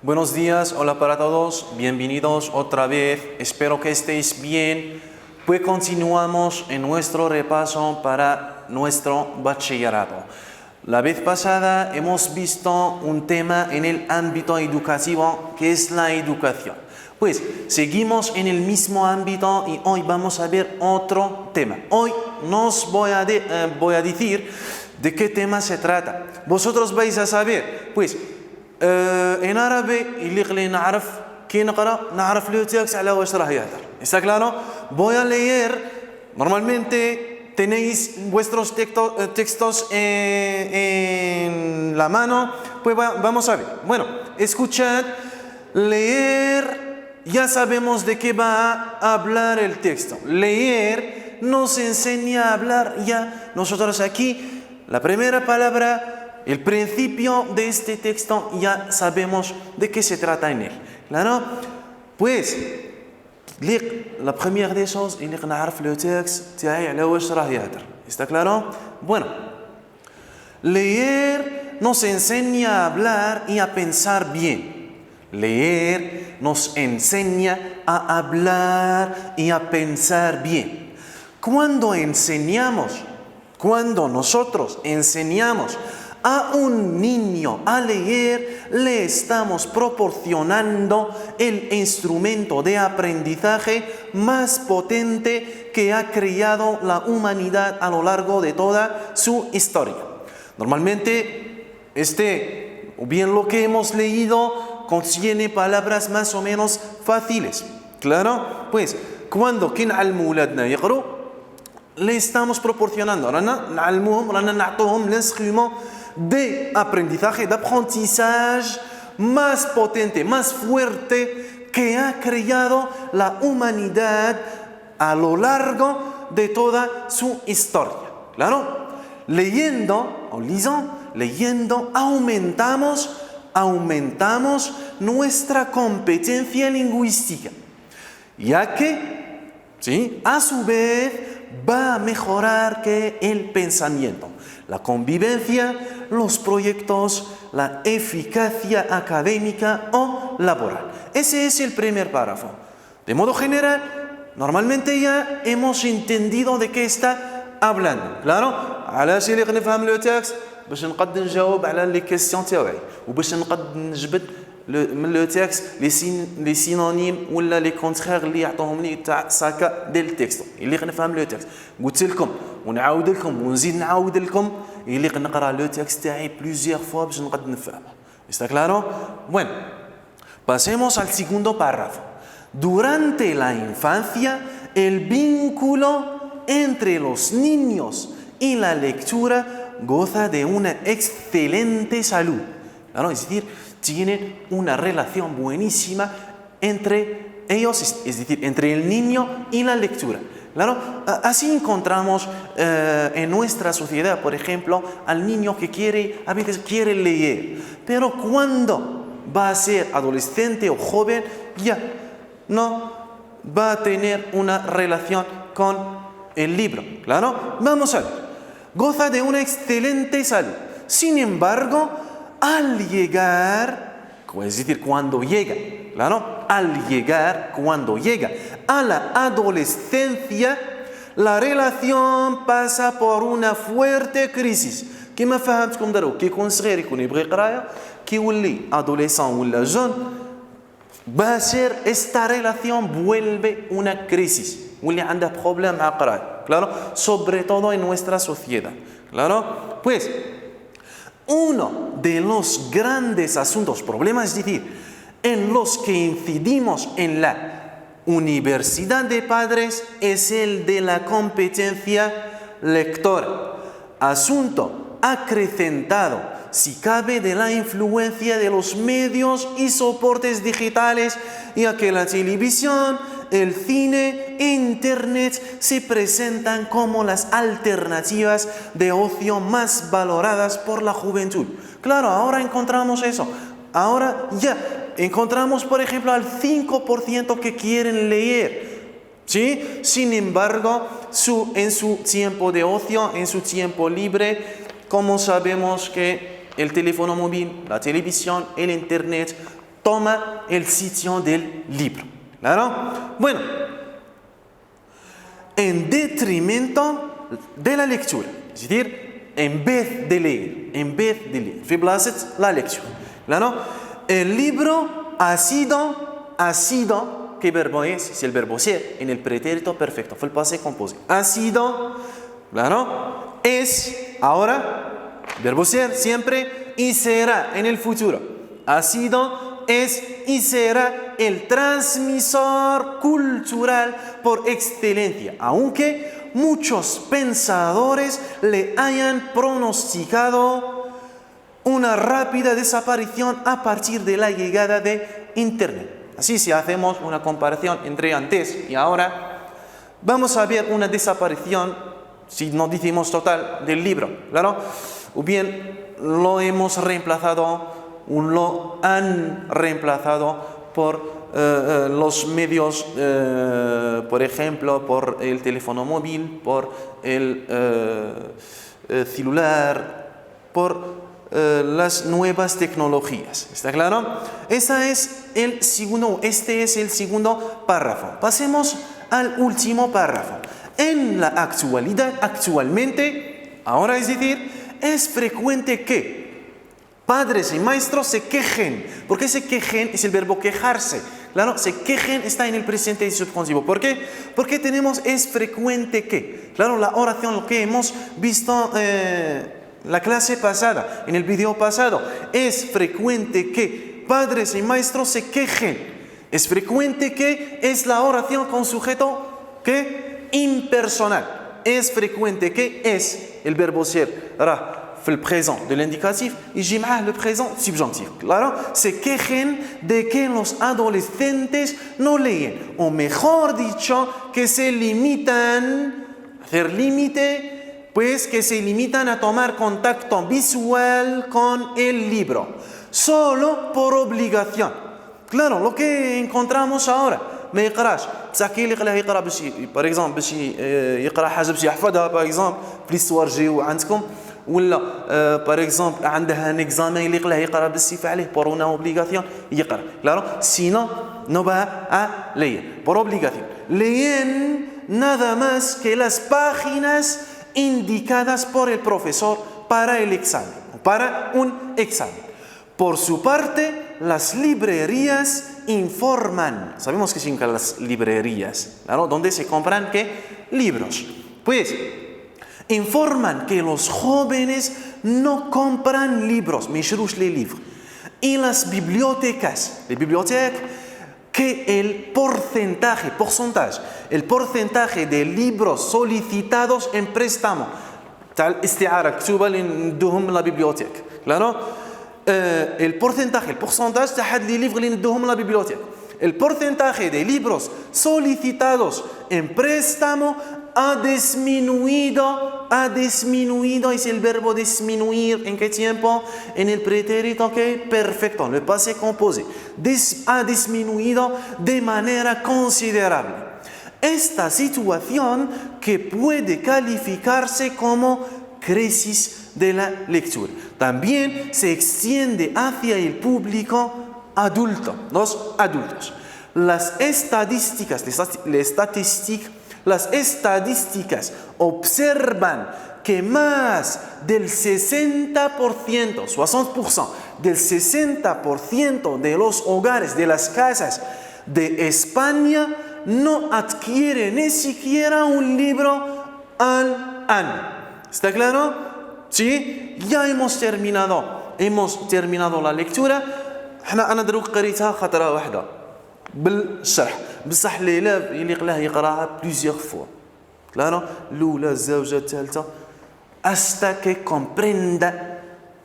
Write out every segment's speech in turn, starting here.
Buenos días, hola para todos, bienvenidos otra vez, espero que estéis bien. Pues continuamos en nuestro repaso para nuestro bachillerato. La vez pasada hemos visto un tema en el ámbito educativo que es la educación. Pues seguimos en el mismo ámbito y hoy vamos a ver otro tema. Hoy no os voy a decir de qué tema se trata. Vosotros vais a saber, pues en árabe اللي نعرف كي نقرا نعرف لو تكست على واش راه يهضر. ¿Está claro? Voy a leer. Normalmente tenéis vuestros textos en la mano. Pues vamos a ver. Bueno, escuchad, leer, ya sabemos de qué va a hablar el texto. Leer nos enseña a hablar ya. Nosotros aquí, la primera palabra, el principio de este texto, ya sabemos de qué se trata en él. ¿Claro? Pues, la primera de esos, اللي نعرف le texte تاعي على واش راه يهضر. ¿Está claro? Bueno, leer nos enseña a hablar y a pensar bien. Leer nos enseña a hablar y a pensar bien. Cuando nosotros enseñamos a un niño a leer, le estamos proporcionando el instrumento de aprendizaje más potente que ha creado la humanidad a lo largo de toda su historia. Normalmente, o bien lo que hemos leído contiene palabras más o menos fáciles. ¿Claro? Pues, cuando كنعلموا ولادنا يقروا, le estamos proporcionando, نعطوهم l'instrument de aprendizaje, de aprendizaje más potente, más fuerte que ha creado la humanidad a lo largo de toda su historia. ¿Claro? Leyendo, aumentamos nuestra competencia lingüística, ya que, ¿sí?, a su vez va a mejorar el pensamiento, la convivencia, los proyectos, la eficacia académica o laboral. Ese es el primer párrafo. De modo general, normalmente ya hemos entendido de qué está hablando. ¿Claro? علاش اللي نفهم لو تكست باش نقدر نجاوب على لي كيسيون تاعي وباش نقدر نجبد من لو تكست لي سينونيم ولا لي كونترير اللي يعطوهم لي تاع ساكا ديال التكست اللي نفهم لو تكست. قلت لكم ونعاود لكم ونزيد نعاود لكم اللي نقرا لو تكست تاعي بليزيور فوا باش نقدر نفهمه. ¿Está claro? Bueno, pasemos al segundo párrafo. Durante la infancia, el vínculo entre los niños y la lectura goza de una excelente salud. ¿Claro? Es decir, tienen una relación buenísima entre ellos, es decir, entre el niño y la lectura. Claro, así encontramos en nuestra sociedad, por ejemplo, al niño que a veces quiere leer, pero cuando va a ser adolescente o joven, ya no va a tener una relación con el libro. Claro, vamos a ver. Goza de una excelente salud. Sin embargo, al llegar, es decir, cuando llega, claro, cuando llega a la adolescencia, la relación pasa por una fuerte crisis. كما فهمتكم دارو كي يكون صغير يكون يبغي قرايه كي يولي adolescent ولا jeune باسير esta relación vuelve una crisis واللي عنده problème مع قرايه. Claro, sobre todo en nuestra sociedad. Claro, pues uno de los grandes problemas, es decir, en los que incidimos en la universidad de padres, es el de la competencia lectora. Asunto acrecentado, si cabe, de la influencia de los medios y soportes digitales, ya que la televisión, el cine e Internet se presentan como las alternativas de ocio más valoradas por la juventud. Claro, ahora encontramos eso. Ahora ya encontramos, por ejemplo, al 5% que quieren leer. ¿Sí? Sin embargo, en su tiempo de ocio, en su tiempo libre, como sabemos que el teléfono móvil, la televisión, el Internet toma el sitio del libro. ¿Claro? Bueno, en detrimento de la lectura, es decir, en vez de leer, في بلاصة la lectura. ¿Claro? El libro ha sido, ¿qué verbo es? Es el verbo ser, en el pretérito perfecto, fue el pasé composé. Ha sido, claro, es, ahora, verbo ser, siempre, y será, en el futuro. Ha sido, es y será el transmisor cultural por excelencia, aunque muchos pensadores le hayan pronosticado una rápida desaparición a partir de la llegada de Internet. Así, si hacemos una comparación entre antes y ahora, vamos a ver una desaparición, si no decimos total, del libro, ¿claro? O bien lo hemos reemplazado, o lo han reemplazado por los medios, por ejemplo, por el teléfono móvil, por el celular, por las nuevas tecnologías. ¿Está claro? Este es el segundo párrafo. Pasemos al último párrafo. En la actualidad, actualmente, ahora es decir, es frecuente que padres y maestros se quejen. ¿Por qué se quejen? Es el verbo quejarse. Claro, se quejen está en el presente subjuntivo. ¿Por qué? Porque tenemos es frecuente que. Claro, la oración, lo que hemos visto la clase pasada, en el video pasado, es frecuente que padres y maestros se quejen. Es frecuente que es la oración con sujeto que impersonal. Es frecuente que es el verbo ser, el présent de l'indicatif y le présent subjonctif. Claro, se quejen de que los adolescentes no leen, o mejor dicho, que se limitan a hacer límite, pues que se limitan a tomar contacto visual con el libro, solo por obligación. Claro, lo que encontramos ahora, ما يقراش بصح كاين اللي يقرا يقرا باش باغ اكزومبل باش يقرا حاجه باش يحفظها باغ اكزومبل بليستوار جيو عندكم ولا باغ اكزومبل عنده ان اكزامان اللي يقرا بالسيف عليه بور اون اوبليغاسيون يقرا كلارو سينو no va a leer por obligación. Leen nada más que las páginas indicadas por el profesor para el examen, para un examen. Por su parte, las librerías informan. Sabemos que significan las librerías, ¿no? Donde se compran ¿qué? Libros. Pues informan que los jóvenes no compran libros, ميشروش les livres. Y las bibliotecas, que el porcentaje de libros solicitados en préstamo, tal استعارة كتوبة اللي ندوهم la bibliothèque, claro. El porcentaje تاع les livres اللي ندوهم la bibliothèque. El porcentaje de libros solicitados en préstamo ha disminuido, es el verbo disminuir. ¿En qué tiempo? En el pretérito que perfecto, le passé composé. Ha disminuido de manera considerable. Esta situación que puede calificarse como crisis de la lectura. También se extiende hacia el público adulto, los adultos. Las estadísticas observan que más del 60%, 60% del 60% de los hogares de las casas de España no adquieren ni siquiera un libro al año. ¿Está claro? Sí, ya hemos terminado la lectura. أنا دروك قريتها خطرة واحدة بالشرح بصح ليلى اللي يقراها plusieurs fois. Claro, الأولى الزوجة الثالثة hasta que comprenda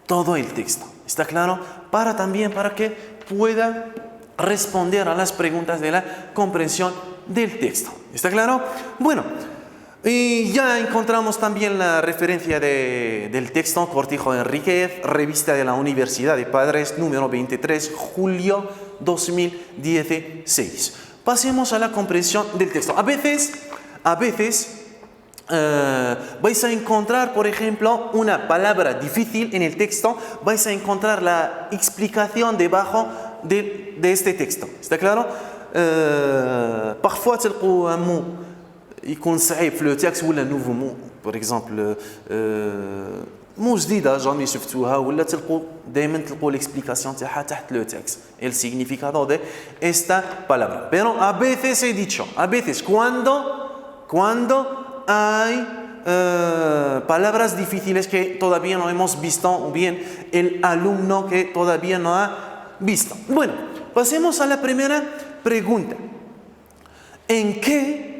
todo el texto. ¿Está claro? Para que pueda responder a las preguntas de la comprensión del texto. ¿Está claro? Bueno, y ya encontramos también la referencia del texto, Cortijo Enríquez, revista de la Universidad de Padres, número 23, julio 2016. Pasemos a la comprensión del texto. A veces vais a encontrar, por ejemplo, una palabra difícil en el texto, vais a encontrar la explicación debajo de este texto. ¿Está claro? Parfois تلقوا un mot يكون صعيب في لو تكست ولا نوفو مو باغ اكزومبل مو جديده جامي شفتوها ولا تلقوا دائما تلقوا ليكسبليكاسيون تاعها تحت لو تكست el significado de esta palabra. Pero a veces he dicho, a veces cuando hay palabras difíciles que todavía no hemos visto o bien el alumno que todavía no ha visto. Bueno, pasemos a la primera pregunta. ¿En qué?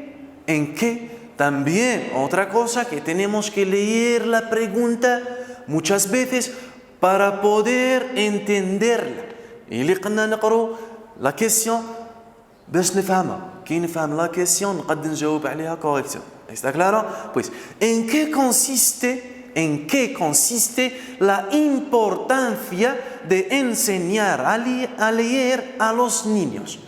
También otra cosa que tenemos que leer la pregunta muchas veces para poder entenderla. اللي قلنا نقرأ la question باش نفهمها. كي نفهم la question نقدر نجاوب عليها correctement. ¿Está claro? Pues, ¿en qué consiste la importancia de enseñar a leer a los niños?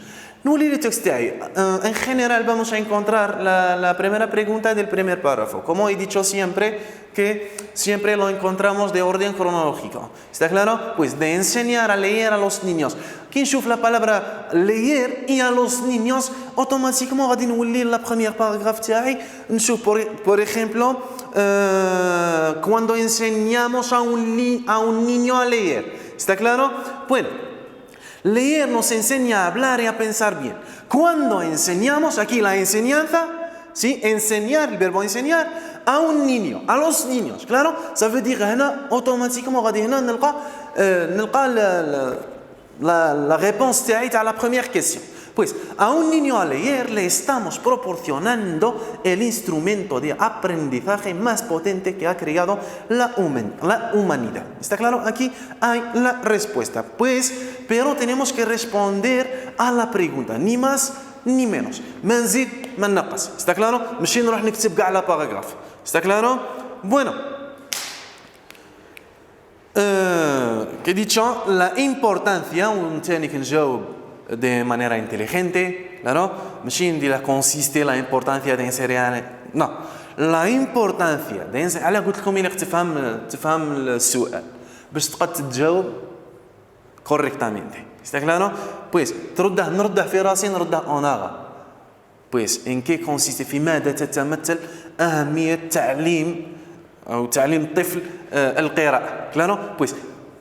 En general vamos a encontrar la primera pregunta del primer párrafo. Como he dicho siempre, que siempre lo encontramos de orden cronológico. ¿Está claro? Pues de enseñar a leer a los niños. Quien sufre la palabra leer y a los niños, automáticamente va a decir la primera parágrafo تاعي. Por ejemplo, cuando enseñamos a un niño a leer. ¿Está claro? Bueno. Leer nos enseña a hablar y a pensar bien. Cuando enseñamos, aquí la enseñanza, ¿sí? Enseñar, el verbo enseñar, a un niño, a los niños, claro, ça veut dire هنا automatiquement غادي هنا نلقى la réponse تاعي تاع la première question. Pues a un niño a leer le estamos proporcionando el instrumento de aprendizaje más potente que ha creado la humanidad. ¿Está claro? Aquí hay la respuesta. Pues, pero tenemos que responder a la pregunta, ni más ni menos. ما نزيد ما ننقص. ¿Está claro? ماشي نروح نكتب كاع la paragraph. ¿Está claro? Bueno. Que dicho, la importancia, un técnico نجاوب de manera inteligente, claro, machine de la consiste la importancia de enseñar, no, la importancia de enseñar, على قلت لكم إنك تفهم السؤال باش تقدر تجاوب correctamente. ¿Está claro? Pues نرده في راسي نرده en arabe. Pues en qué consiste في ماذا تتمثل أهمية تعليم أو تعليم الطفل القراءة. Claro? Pues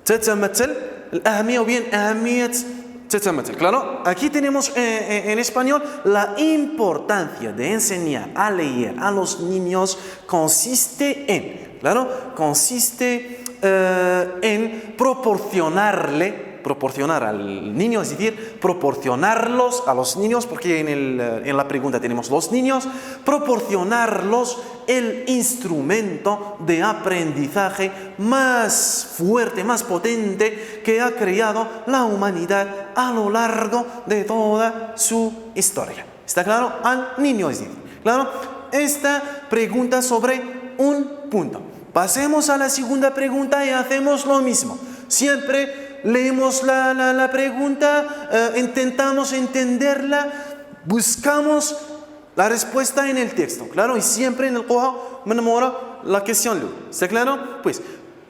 تتمثل الأهمية و bien أهمية Claro, aquí tenemos en español la importancia de enseñar a leer a los niños consiste en proporcionar al niño, es decir, proporcionarlos a los niños, porque en la pregunta tenemos los niños, proporcionarlos el instrumento de aprendizaje más fuerte, más potente que ha creado la humanidad a lo largo de toda su historia. ¿Está claro? Al niño, es decir, claro, esta pregunta sobre un punto. Pasemos a la segunda pregunta y hacemos lo mismo. Siempre leemos la pregunta, intentamos entenderla, buscamos la respuesta en el texto, claro, y siempre en el Qur'an menmora la cuestión. ¿Está claro? Pues,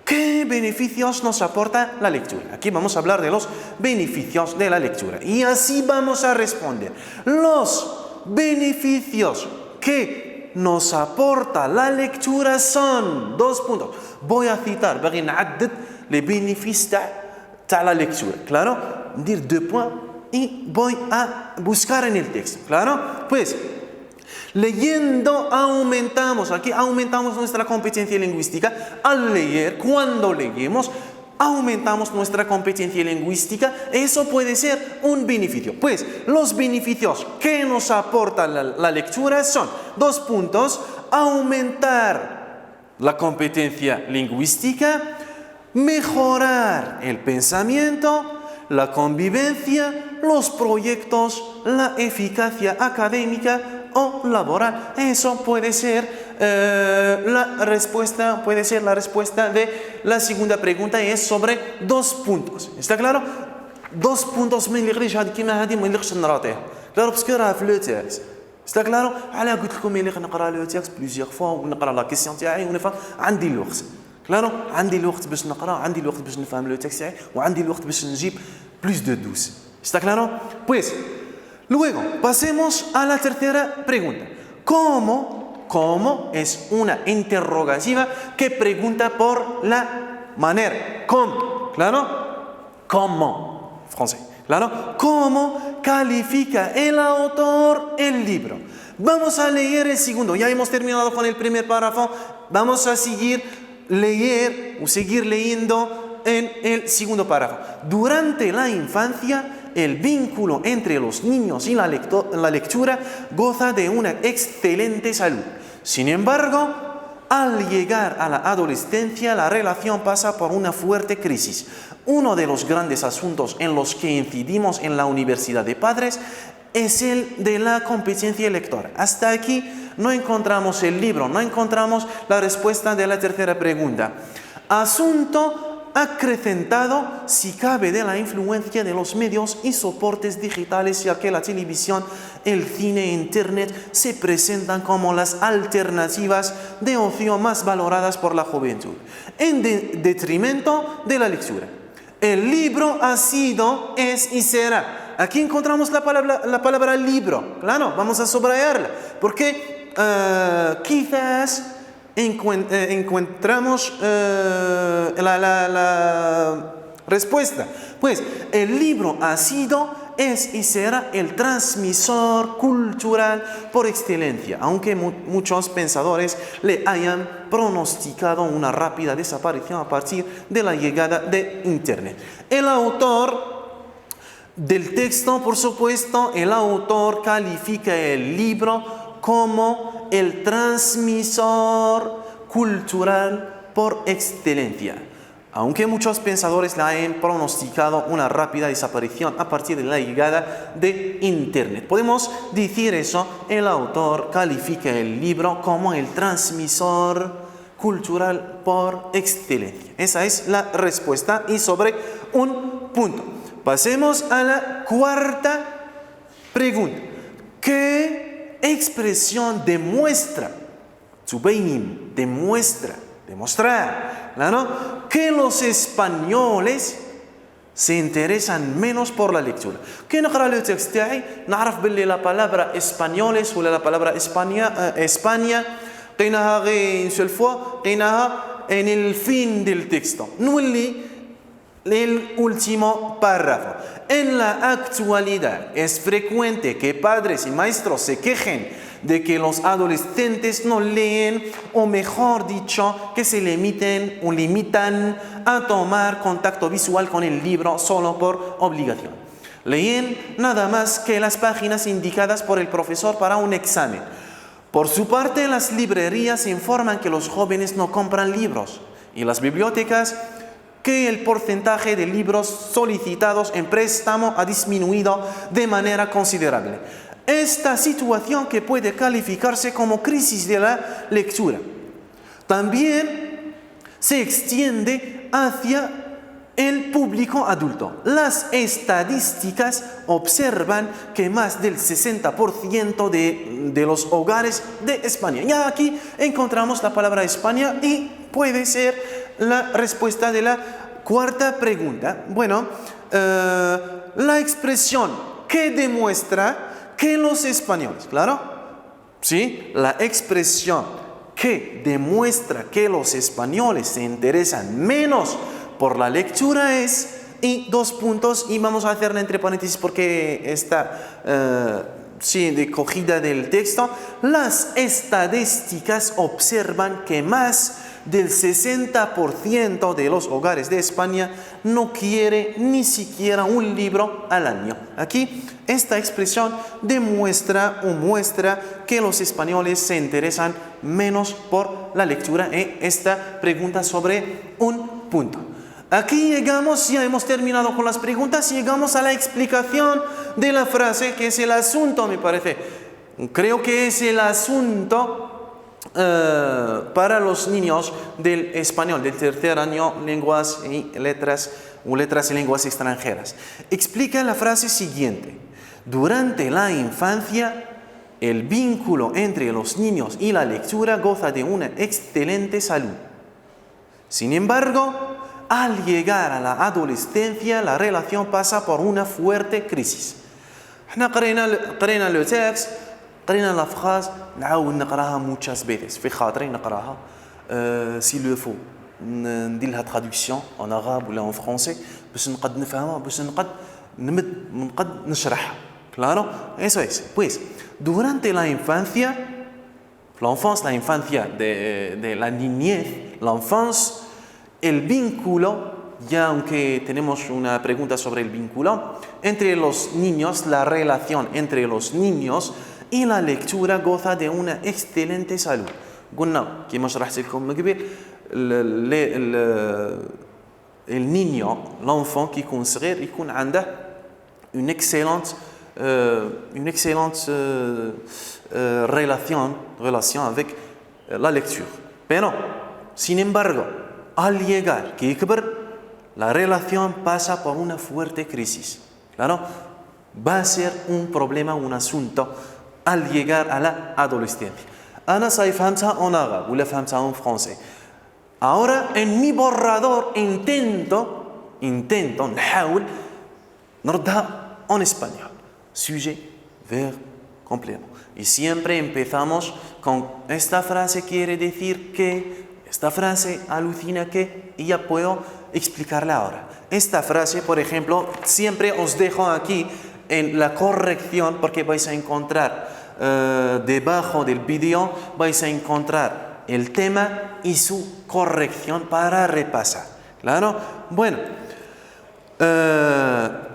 ¿qué beneficios nos aporta la lectura? Aquí vamos a hablar de los beneficios de la lectura. Y así vamos a responder. Los beneficios que nos aporta la lectura son dos puntos. Voy a citar, باغي نعدد les bénéfices de la lectura, claro, dire deux points y voy a buscar en el texto, claro, pues leyendo aumentamos nuestra competencia lingüística. Al leer, cuando leemos, aumentamos nuestra competencia lingüística. Eso puede ser un beneficio. Pues los beneficios que nos aporta la lectura son dos puntos: aumentar la competencia lingüística, mejorar el pensamiento, la convivencia, los proyectos, la eficacia académica o laboral. Eso puede ser la respuesta de la segunda pregunta, y es sobre dos puntos. ¿Está claro? Dos puntos ما يليقش هذه كيما هذه ما يليقش نراطيه. Claro, parce que راه في لو تكست. ¿Está claro? على قلت لكم يليق نقرا لو تكست بليزيغ فوا ونقرا لا كيسيون تاعي ونفهم عندي الوقت. كلارو عندي الوقت باش نقرا، عندي الوقت باش نفهم لو تكست تاعي، وعندي الوقت باش نجيب plus de 12. ¿Está claro? Pues, luego, pasemos a la tercera pregunta. ¿Cómo es una interrogativa que pregunta por la manera? ¿Cómo? ¿Claro? ¿Cómo? Francés. ¿Claro? ¿Cómo califica el autor el libro? Vamos a leer el segundo. Ya hemos terminado con el primer párrafo. Vamos a seguir leyendo en el segundo párrafo. Durante la infancia, el vínculo entre los niños y la lectura goza de una excelente salud. Sin embargo, al llegar a la adolescencia, la relación pasa por una fuerte crisis. Uno de los grandes asuntos en los que incidimos en la Universidad de Padres es el de la competencia lectora. Hasta aquí no encontramos el libro, no encontramos la respuesta de la tercera pregunta. Asunto acrecentado, si cabe, de la influencia de los medios y soportes digitales, ya que la televisión, el cine e internet se presentan como las alternativas de ocio más valoradas por la juventud, en detrimento de la lectura. El libro ha sido, es y será. Aquí encontramos la palabra libro. Claro, vamos a subrayarla, porque quizás encontramos la respuesta. Pues el libro ha sido, es y será el transmisor cultural por excelencia, aunque muchos pensadores le hayan pronosticado una rápida desaparición a partir de la llegada de Internet. El autor del texto, por supuesto, el autor califica el libro como el transmisor cultural por excelencia, aunque muchos pensadores le hayan pronosticado una rápida desaparición a partir de la llegada de Internet. Podemos decir eso, el autor califica el libro como el transmisor cultural por excelencia. Esa es la respuesta y sobre un punto. Pasemos a la cuarta pregunta. ¿Qué expresión demostrar, ¿no? Que los españoles se interesan menos por la lectura? كي نقرأ لو تكست تاعي نعرف باللي la palabra españoles ولا la palabra España قيناها غير une seule fois قيناها en el fin del texto. نولي el último párrafo. En la actualidad es frecuente que padres y maestros se quejen de que los adolescentes no leen, o mejor dicho, que se limitan a tomar contacto visual con el libro solo por obligación. Leen nada más que las páginas indicadas por el profesor para un examen. Por su parte, las librerías informan que los jóvenes no compran libros y las bibliotecas que el porcentaje de libros solicitados en préstamo ha disminuido de manera considerable. Esta situación, que puede calificarse como crisis de la lectura, también se extiende hacia el público adulto. Las estadísticas observan que más del 60% de los hogares de España. Ya aquí encontramos la palabra España y puede ser la respuesta de la cuarta pregunta. Bueno, la expresión que demuestra que los españoles, ¿claro? Sí, la expresión que demuestra que los españoles se interesan menos por la lectura es, y dos puntos, y vamos a hacerla entre paréntesis porque está de cogida del texto. Las estadísticas observan que más del 60% de los hogares de España no quiere ni siquiera un libro al año. Aquí esta expresión muestra que los españoles se interesan menos por la lectura, esta pregunta sobre un punto. Aquí llegamos, ya hemos terminado con las preguntas, llegamos a la explicación de la frase, que es el asunto, me parece. Creo que es el asunto para los niños del español, del tercer año, lenguas y letras y lenguas extranjeras. Explica la frase siguiente: durante la infancia, el vínculo entre los niños y la lectura goza de una excelente salud. Sin embargo, al llegar a la adolescencia, la relación pasa por una fuerte crisis. احنا قرينا لو تكست، قرينا لا فراز، نعاود نقراها muchas veces في خاطري نقراها سي لو فو ندير لها traduction en arabe ولا en français باش نقد نفهمها، باش نقد نشرحها. Claro, eso es. Pues, durante la infancia, la infancia de la niñez, l'enfance, el vínculo, ya aunque tenemos una pregunta sobre el vínculo, entre los niños, la relación entre los niños y la lectura goza de una excelente salud. قلنا كما شرحت لكم من قبل el niño, l'enfant qui يكون صغير يكون عنده une excellente relation avec la lecture. Pero, sin embargo, al llegar, que يكبر, la relación pasa por una fuerte crisis. Claro, va a ser un problema, un asunto al llegar a la adolescencia. أنا فهمتها en arabe ولا فهمتها en français. Ahora en mi borrador intento نحاول نردها en español. Sujet, verbe, complément. Y siempre empezamos con esta frase quiere decir que, esta frase alucina que, y ya puedo explicarla ahora. Esta frase, por ejemplo, siempre os dejo aquí en la corrección porque vais a encontrar debajo del vídeo, vais a encontrar el tema y su corrección para repasar. ¿Claro? Bueno.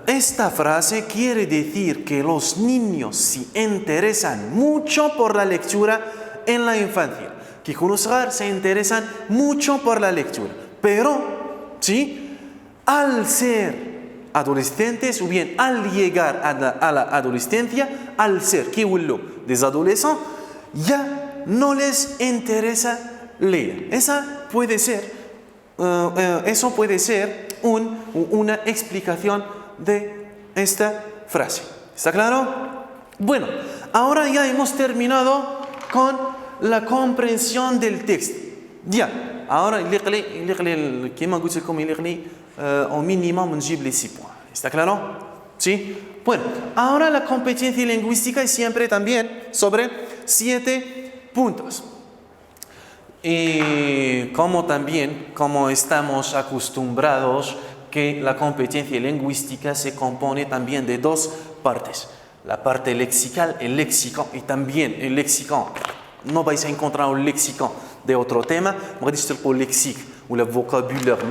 Esta frase quiere decir que los niños se interesan mucho por la lectura en la infancia. Que con los hogares se interesan mucho por la lectura. Pero, ¿sí? Al ser adolescentes o bien al llegar a la adolescencia, al ser que des adolescentes, ya no les interesa leer. Eso puede ser una explicación de esta frase. ¿Está claro? Bueno, ahora ya hemos terminado con la comprensión del texto. Ya, ahora كما قلت لكم au minimum نجيب les 6 points. ¿Está claro? ¿Sí? Bueno, ahora la competencia lingüística es siempre también sobre 7 puntos. Y como estamos acostumbrados que la competencia lingüística se compone también de 2 partes. La parte lexical, el léxico, y también el léxico. No vais a encontrar un léxico de otro tema, ما غاديش تلقوا lexique ou le vocabulaire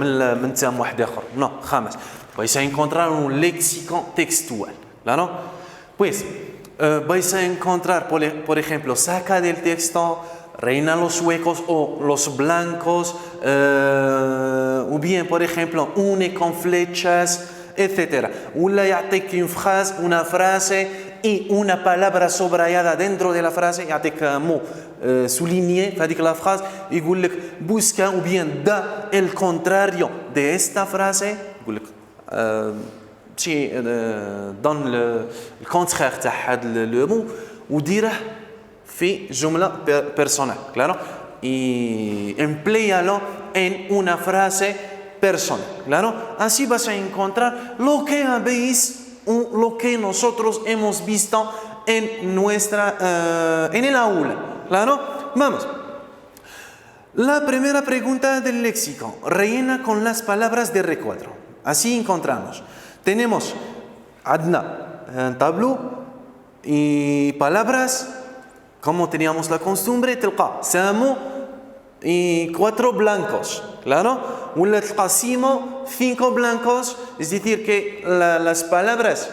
من تام واحد آخر. No, jamás. Vais a encontrar un léxico textual. ¿Claro? Pues, vais a encontrar, por ejemplo, saca del texto, reina los huecos o los blancos, o bien, por ejemplo, une con flechas, etc. Una frase y una palabra subrayada dentro de la frase, يعطيك mot souligné في هذيك la phrase, يقول لك busca o bien da el contrario de esta frase, يقول لك donne le contraire تاع هذا le mot وديره في جملة personal, claro, y empléalo en una frase personal, claro. Así vas a encontrar lo que habéis o lo que nosotros hemos visto en el aula, claro. Vamos. La primera pregunta del léxico, rellena con las palabras de recuadro. Así encontramos. Tenemos un tableau y palabras. Como teníamos la costumbre, تلقى سامو y 4 blancos, claro, ولا تلقى سيمو 5 blancos, es decir que las palabras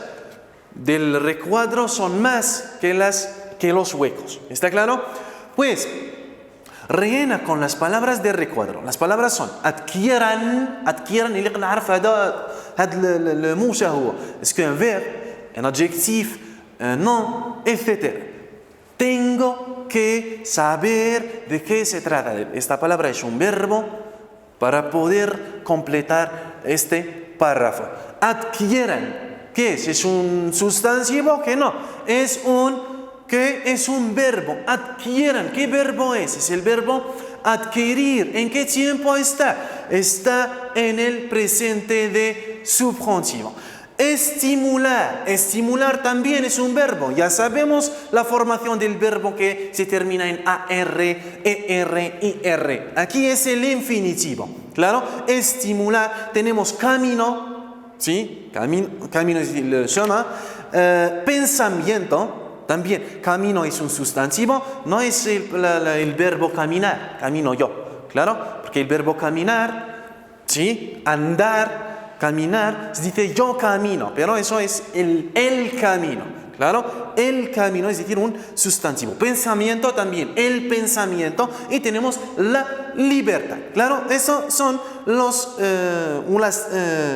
del recuadro son más que los huecos. ¿Está claro? Pues rellena con las palabras de recuadro. Las palabras son adquieran اللي نعرف هذا الموشى هو. Est-ce qu'un verbe, un adjectif, un nom, etc. Tengo que saber de qué se trata. Esta palabra es un verbo para poder completar este párrafo. Adquieran. ¿Qué es? ¿Es un sustantivo? Que no. Es un verbo. Adquieran. ¿Qué verbo es? Es el verbo adquirir. ¿En qué tiempo está? Está en el presente de subjuntivo. Estimular. Estimular también es un verbo. Ya sabemos la formación del verbo que se termina en AR, ER, IR. Aquí es el infinitivo. Claro, estimular. Tenemos camino. ¿Sí? Camino es el chemin. Pensamiento. También, camino es un sustantivo. No es el verbo caminar. Camino yo. Claro, porque el verbo caminar, ¿sí? Andar. Caminar, se dice yo camino, pero eso es el camino. Claro, el camino es decir un sustantivo. Pensamiento también, el pensamiento. Y tenemos la libertad. Claro, esos son las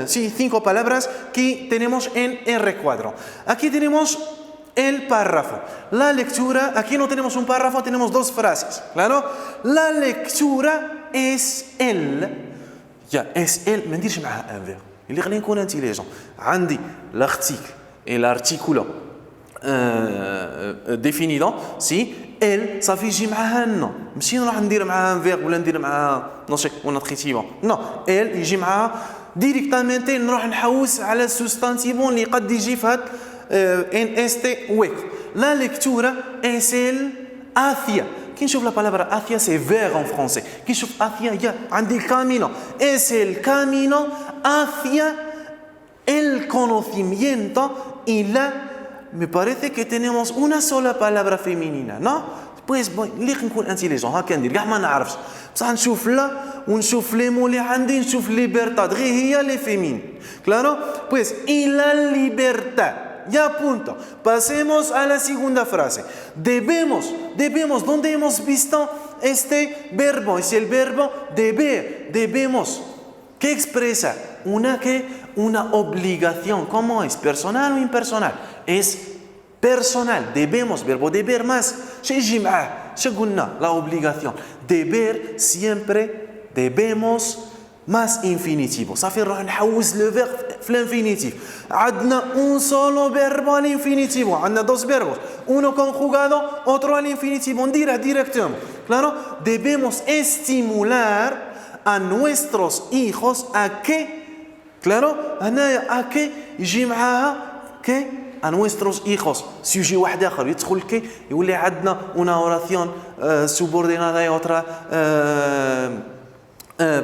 5 palabras que tenemos en el recuadro. Aquí tenemos el párrafo. La lectura, aquí no tenemos un párrafo, tenemos 2 frases. Claro, la lectura es el. Ya, es el. ما نديرش معها un verbe. اللي خلينا نكون انتيليجون. عندي l'article et l'articulo définido, si elle صافي يجي معها نو. ماشي نروح ندير معها un verbe ولا ندير معها نو سي un adjetivo. نو elle يجي معها ديريكتامنتي نروح نحوس على السوستانتيفو اللي قد يجي في هاد en este hueco. La lectura es el hacia. كي نشوف la palabra hacia c'est vers en français. كي نشوف hacia يا عندي camino. Es el camino hacia el conocimiento y me parece que tenemos una sola palabra femenina, ¿no? Pues اللي نكون انتيليجون هكا ندير كاع ما نعرفش بصح نشوف لا ونشوف لي مو اللي عندي نشوف ليبرتاد غير هي لي فيمين. Claro, pues y la libertad. Ya punto. Pasemos a la segunda frase. Debemos, ¿dónde hemos visto este verbo? Es el verbo deber, debemos. ¿Qué expresa? Una obligación. ¿Cómo es? ¿Personal o impersonal? Es personal. Debemos, verbo deber más. La obligación. Deber siempre debemos más infinitivo. صافي نروح نحوز le verbe في l'infinitif. عندنا un solo verbo al infinitivo. عندنا 2 verbos. Uno conjugado, otro al infinitivo. نديرها directamente. Claro, debemos estimular a nuestros hijos a que, claro, a que يجي معاها que a nuestros hijos. Si يجي واحد آخر يدخل كي يولي عندنا una oración subordinada y otra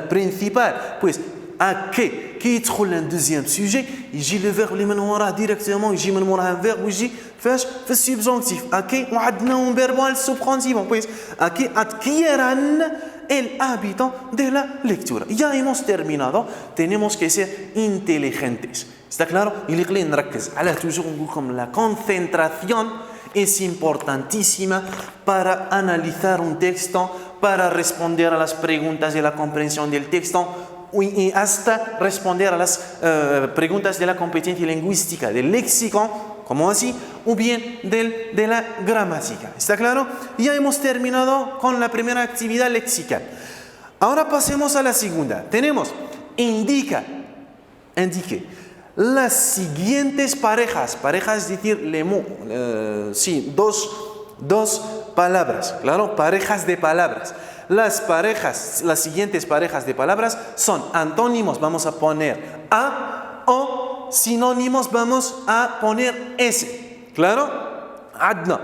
principal. Pues à que كي يدخل un deuxième sujet يجي le verbe اللي من وراه directement يجي من وراه un verbe ويجي فاش في السبجونكتيف à que وعندنا un verbo al subjuntivo. Pues a que adquieran el hábito de la lectura. Ya hemos terminado. Tenemos que ser inteligentes. ¿Está claro? اللي قليل نركز على toujours نقول لكم la concentración es importantísima para analizar un texto, para responder a las preguntas de la comprensión del texto y hasta responder a las preguntas de la competencia lingüística, del léxico, como así, o bien de la gramática. ¿Está claro? Ya hemos terminado con la primera actividad lexical. Ahora pasemos a la segunda. Tenemos indique las siguientes parejas. Parejas es decir, les mots. Sí, dos palabras. Claro, parejas de palabras. Las siguientes parejas de palabras son antónimos, vamos a poner a, o sinónimos, vamos a poner s. Claro? عندنا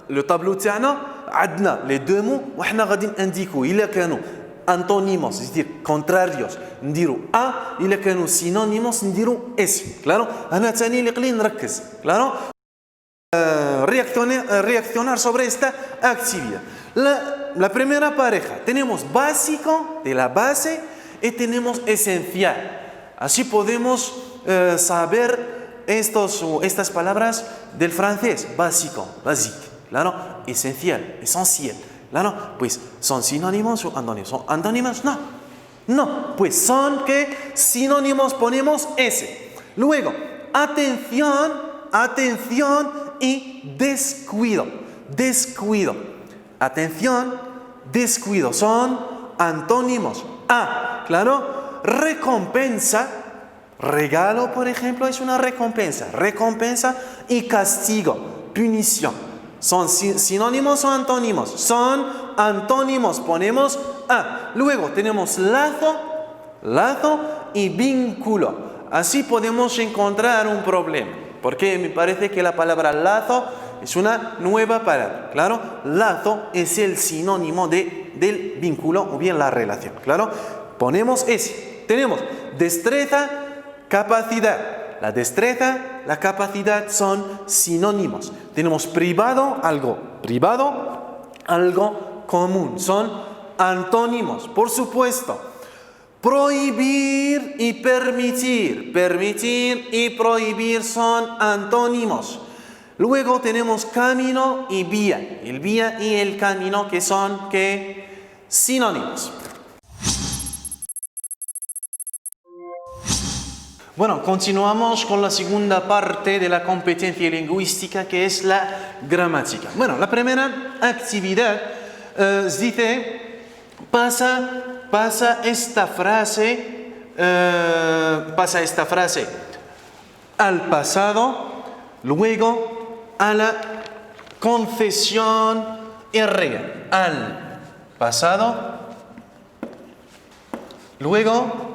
le tableau تاعنا عندنا les 2 mots وحنا غادي نديكو إلا كانوا antónimos, es decir, contrarios نديرو a, إلا كانوا sinónimos نديرو s. Claro? أنا تاني اللي قليل نركز. Claro? Reaccionar sobre esta actividad. La primera pareja, tenemos básico de la base y tenemos esencial. Así podemos saber estas palabras del francés. Básico, basique, claro, esencial, esencial. Claro, pues son sinónimos o antónimos. ¿Son antónimos? No, pues son que sinónimos ponemos S. Luego, atención y descuido. Atención, descuido. Son antónimos. Claro. Recompensa. Regalo, por ejemplo, es una recompensa. Recompensa y castigo. Punición. ¿Son sinónimos o antónimos? Son antónimos. Ponemos a. Luego tenemos lazo y vínculo. Así podemos encontrar un problema, porque me parece que la palabra lazo es una nueva palabra. Claro, lazo es el sinónimo del vínculo o bien la relación. Claro, ponemos ese. Tenemos destreza, capacidad. La destreza, la capacidad son sinónimos. Tenemos privado, algo común. Son antónimos, por supuesto. Prohibir y permitir. Permitir y prohibir son antónimos. Luego tenemos camino y vía. El vía y el camino que son sinónimos. Bueno, continuamos con la segunda parte de la competencia lingüística, que es la gramática. Bueno, la primera actividad dice, pasa esta frase al pasado, luego a la concesión real. Al pasado, luego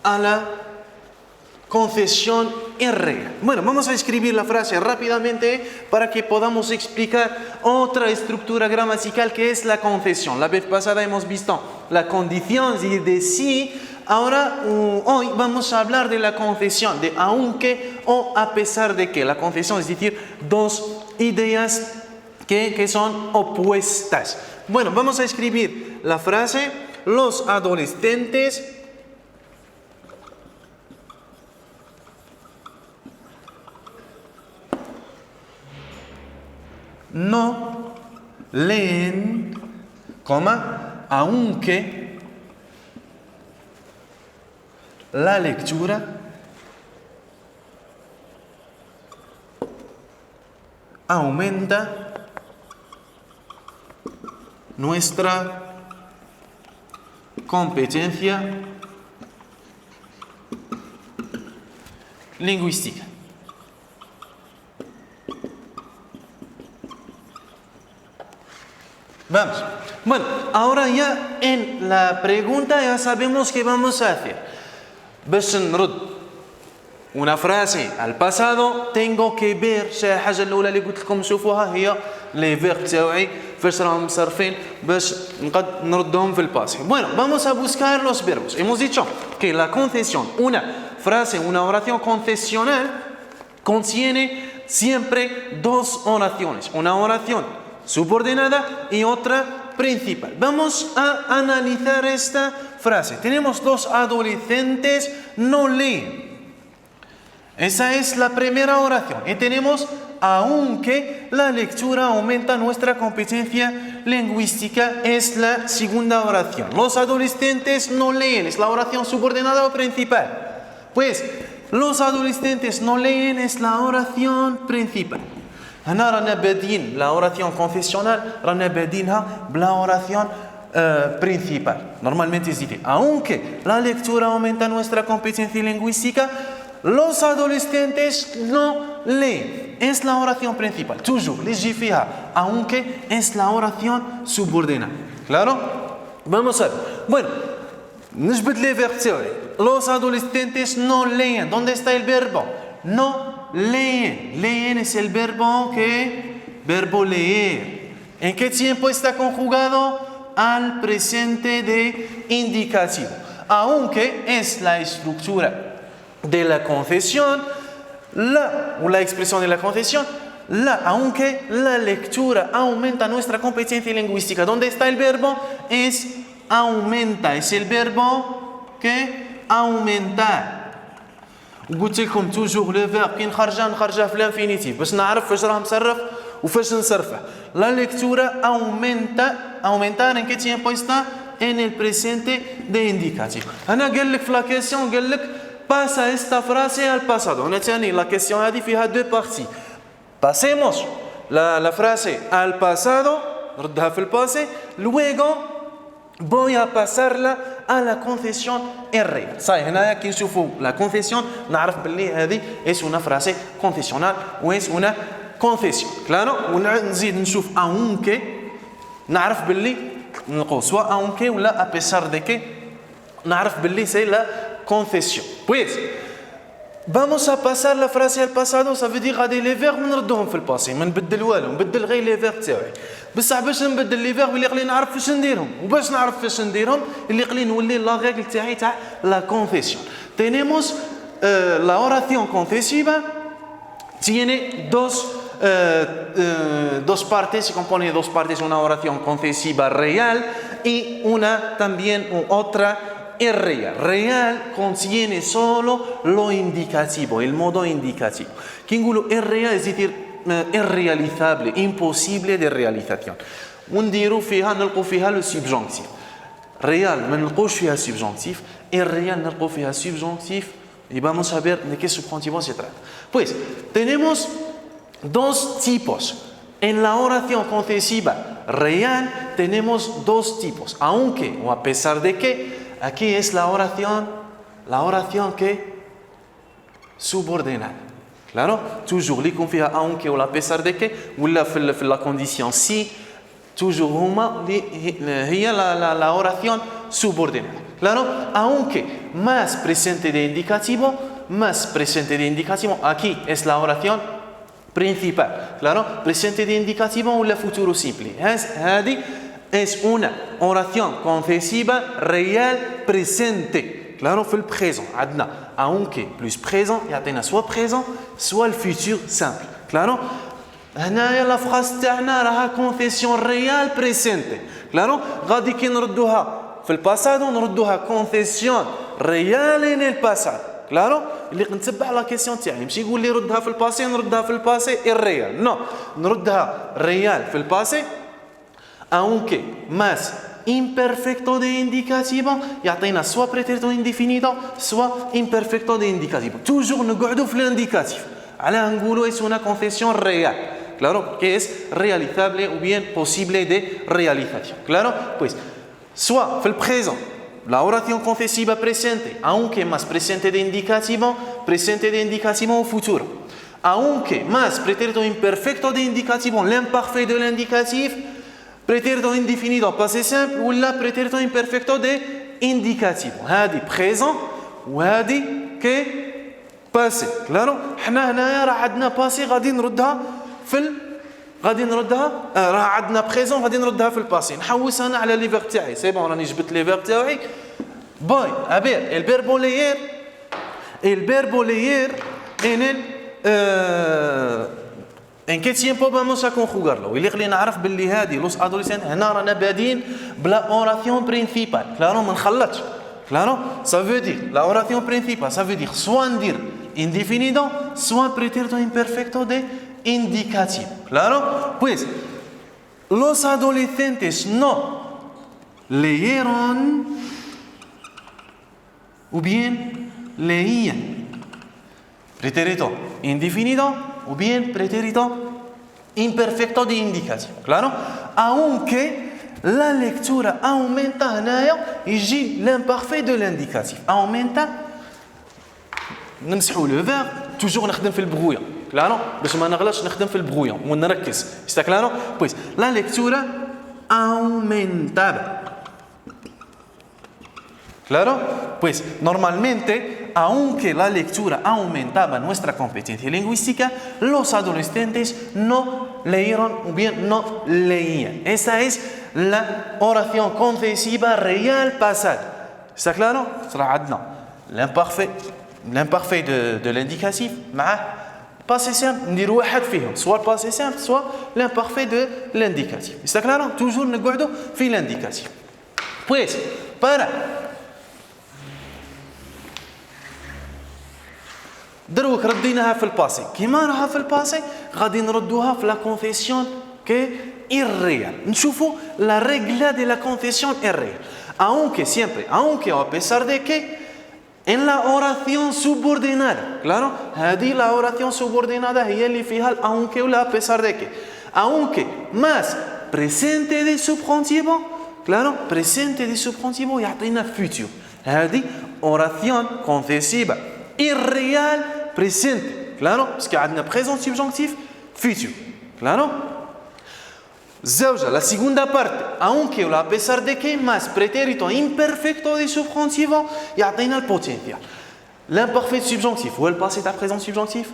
a la concesión real. Bueno, vamos a escribir la frase rápidamente para que podamos explicar otra estructura gramatical que es la concesión. La vez pasada hemos visto la condición de sí. Ahora, hoy vamos a hablar de la concesión, de aunque o a pesar de que. La concesión es decir, dos ideas que son opuestas. Bueno, vamos a escribir la frase. Los adolescentes no leen, aunque la lectura aumenta nuestra competencia lingüística. Vamos. Bueno, ahora ya en la pregunta ya sabemos qué vamos a hacer. باش نرد una frase al pasado tengo que ver الحاجة الأولى اللي قلت لكم شوفوها هي les verbes تاعي فاش راهم مصرفين باش نقد نردهم في الباسي. Bueno, vamos a buscar los verbos. Hemos dicho que la concesión, una frase, una oración concesional contiene siempre dos oraciones, una oración subordinada y otra principal. Vamos a analizar esta frase. Tenemos dos adolescentes no leen. Esa es la primera oración. Y tenemos aunque la lectura aumenta nuestra competencia lingüística, es la segunda oración. Los adolescentes no leen. Es la oración subordinada o principal. Pues los adolescentes no leen es la oración principal. هنا رانا بادين la oración confesional رانا بادينها بلا oración principal. Normalmente se dice, aunque la lectura aumenta nuestra competencia lingüística, los adolescentes no leen. Es la oración principal. Toujours, les فيها, aunque es la oración subordinada. ¿Claro? Vamos a ver. Bueno, نجبد les verbes. Los adolescentes no leen. ¿Dónde está el verbo? No leen. Leen es el verbo verbo leer. ¿En qué tiempo está conjugado? Al presente de indicativo. Aunque es la estructura de la concesión, la expresión de la concesión, aunque la lectura aumenta nuestra competencia lingüística. ¿Dónde está el verbo? Es aumenta. Es el verbo aumentar. قلت لكم توجور لو فيرب كي نخرجها في الانفينيتيف باش نعرف فاش راه مصرف وفاش نصرفه. La lectura aumentar en qué tiempo está? En el presente de indicativo. انا قال لك في la question قال لك pasa esta frase al pasado. انا ثاني la question هذه فيها deux parties. Pasemos la frase al pasado, ردها في الباسé, luego voy a pasarla a la concesión real. صحيح هنا كي نشوفوا la concesión نعرف باللي هذه es una frase concesional o es una concession. Claro, ونزيد نشوف aunque نعرف باللي نقول soit aunque ou a pesar de que نعرف باللي c'est la concession. Pues vamos a pasar la frase al pasado, ça veut dire غادي les verbes نردهم في الباسي ما نبدل والو نبدل غير les verbes تاعي بصح باش نبدل لي فيرب اللي قلي نعرف فاش نديرهم وباش نعرف فاش نديرهم اللي قلي نولي لا ريغل تاعي تاع لا confession. Tenemos la oración concesiva tiene dos partes, se compone de dos partes, una oración concesiva real y una también otra irreal. Real contiene solo lo indicativo, el modo indicativo. Kingulo irreal es decir irrealizable, imposible de realización. ونديرو فيها نلقو فيها لو سبجونكتيف. ريال ما نلقوش فيها سبجونكتيف، irreal نلقو فيها سبجونكتيف. Y vamos a ver de qué subjuntivo se trata. Pues tenemos dos tipos. En la oración concesiva real tenemos dos tipos. Aunque o a pesar de que, aquí es la oración que subordinada. Claro, toujours li يكون فيها aunque ou a pesar de que ولا في la condition si toujours هما هي la oración subordinada. Claro, aunque más presente de indicativo, aquí es la oración principal. Claro, presente de indicativo o la futuro simple. هذه es una oración concesiva real presente. Claro, في le présent. عندنا aunque plus présent يعطينا soit présent soit le futur simple. Claro, هنايا la phrase تاعنا راها concession real presente. Claro, غادي كي نردوها في الباسادو نردوها concession real en el pasado. Claro, اللي نتبع لا كيسيون تاعي ماشي يقول لي ردها في الباسي نردها في الباسي irreal. نو نردها real في الباسي aunque más imperfecto de indicativo يعطينا soit pretérito indefinido soit imperfecto de indicativo. toujours نقعدوا في l'indicatif. علاه نقولوا es una concession real. Claro, que es realizable ou bien posible de realización. Claro, pues soit في البريزون la oración concesiva presente, aunque más presente de indicativo o futuro. Aunque más pretérito imperfecto de indicativo, l'imparfait de l'indicatif, pretérito indefinido passé simple ou la pretérito imperfecto de indicativo. هذه présent وهذه que passé. Claro, حنا هنايا راه عندنا passé غادي نردها راه عندنا بريزون غادي نردها في الباسي نحوس انا على لي فيرب تاعي سي بون راني جبت لي فيرب تاعي باي ابير الفيربو leer en el en qué tiempo vamos a conjugarlo اللي خلينا نعرف باللي هذه لوس ادوليسنت هنا رانا بادين بلا اوراسيون برينسيبال كلارو ما نخلطش كلارو ça veut dire la oración principal ça veut dire soit ندير indefinido soit pretérito imperfecto de indicativo. Claro, pues los adolescentes no leyeron o bien leían. Pretérito indefinido o bien pretérito imperfecto de indicativo. Claro, aunque la lectura aumenta هنايا يجي l'imparfait de l'indicatif. Aumenta نمسحوا le verbe toujours نخدم في البغويه. Claro, باش ما نغلطش نخدم في البغويه ونركز. Está claro? Pues la lectura aumentaba. Claro? Pues normalmente, aunque la lectura aumentaba nuestra competencia lingüística, los adolescentes no leyeron o bien no leían. Esa es la oración concesiva real pasada. Está claro? صرا عندنا l'imparfait de l'indicatif مع passé simple ندير واحد فيهم soit le passé simple soit l'imparfait de l'indicatif. Está claro? toujours نقعدوا في l'indicatif. Pues para دروك رديناها في الباسي كيما راها في الباسي غادي نردوها في لا كونفيسيون كي irreal. نشوفوا la regla de la concesión irreal. Aunque siempre, aunque o a pesar de que en la oración subordinada. Claro, هذه la oración subordinada هي اللي فيها aunque ولا a pesar de que. Aunque más presente de subjuntivo, claro, presente de subjuntivo يعطينا futur. هذه oración concesiva irreal presente. Claro, parce qu'il y a un présent subjonctif futur. Claro? Zauja, la segunda parte, aunque o a pesar de que más pretérito imperfecto de subjuntivo يعطينا البوتنسيال. L'imparfait subjonctif هو الباسé تاع présent subjonctif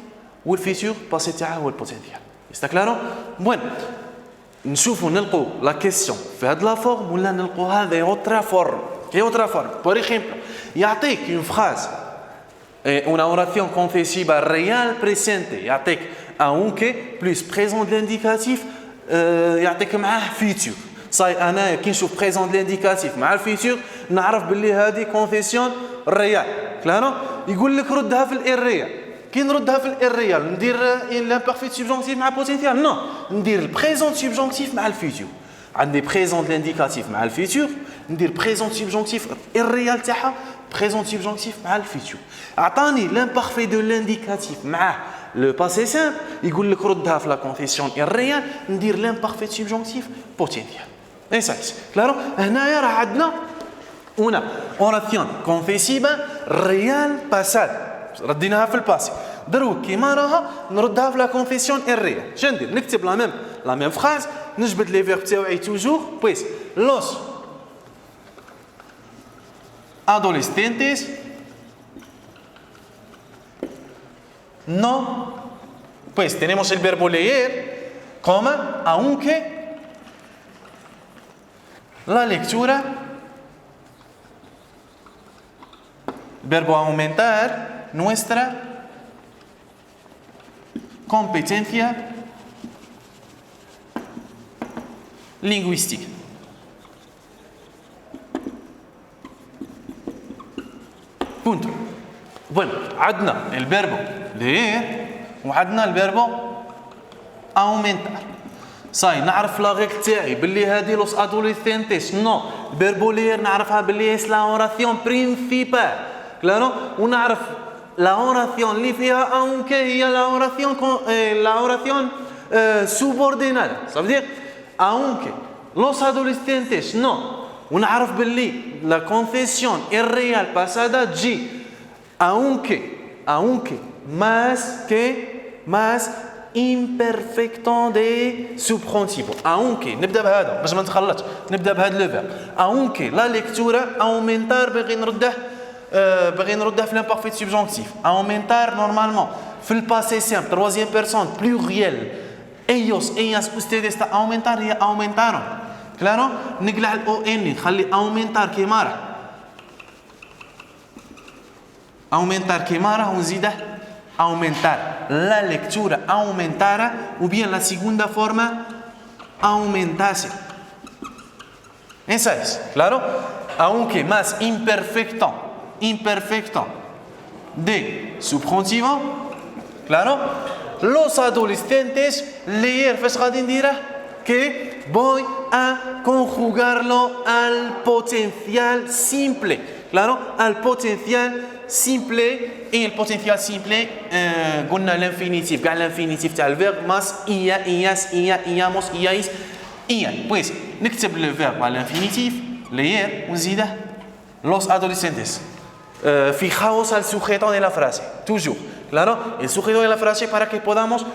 والfutur passé تاعه هو البوتنسيال. Está claro? Bueno, نشوفوا نلقوا la question في هذه la forme ولا نلقوها de otra forme. De otra forme. Por ejemplo, يعطيك une phrase, una oración concesiva real presente يعطيك aunque plus présent de l'indicatif يعطيك معاه futur. صاي انا كي نشوف présent de l'indicatif مع الفيتور نعرف باللي هذه كونفيسيون ريال. كلارو يقول لك ردها في الاريال. كي نردها في الاريال ندير l'imparfait subjonctif مع potentiel. نو ندير البريزون subjonctif مع الفيتور. عندي présent de l'indicatif مع الفيتور ندير présent subjonctif الريال تاعها présent subjonctif مع الفيتور. اعطاني l'imparfait de l'indicatif مع le passé simple يقول لك ردها في la confession irréelle ندير l'imparfait subjonctif potentiel. اي صحيح. كلارو هنايا راه عندنا una oración confesiva real pasada رديناها في الباسي. دروك كيما راها نردها في la confession irréelle. شنو ندير؟ نكتب لا ميم فراز نجبد لي فيرب تاعي توجور بويس los adolescentes no, pues tenemos el verbo leer, coma, aunque la lectura, verbo aumentar nuestra competencia lingüística. Punto. Bueno, عندنا الverbo leer وعندنا الverbo aumentar. صاي نعرف لا ريغل تاعي باللي هذه لوس ادوليسينتيس نو الverbo leer نعرفها باللي هي لا اوراسيون برينسيبال. كلارو ونعرف لا اوراسيون اللي فيها aunque هي لا اوراسيون subordinada. Ça veut dire aunque los adolescentes no ونعرف باللي la confesión irreal pasada تجي aunque más imperfecto de subjuntivo. aunque نبدا بهذا باش ما نتخلطش نبدا بهذا لو فيرب aunque la lectura aumentar باغي نرده في l'imparfait subjonctif. aumentar normalement في الباسé simple troisième personne pluriel ellas ustedes تا aumentar هي aumentaron. كلارو نقلع الاو ان نخلي aumentar كيما راه aumentar كيما راه ونزيده aumentar. La lectura aumentara o bien la segunda forma aumentase. Esa es, claro, aunque más imperfecto de subjuntivo, claro, los adolescentes leer فاش غادي نديره que voy a conjugarlo al potencial simple. Claro, al potencial simple. Et le potentiel simple قلنا l'infinitif كاع l'infinitif تاع الفيرب ماس إياس إياموس إيايس إيان. pues نكتب le verbe على l'infinitif leer ونزيده los adolescentes fijaos al sujeto de la frase toujours. Claro, el sujeto de la frase para que podamos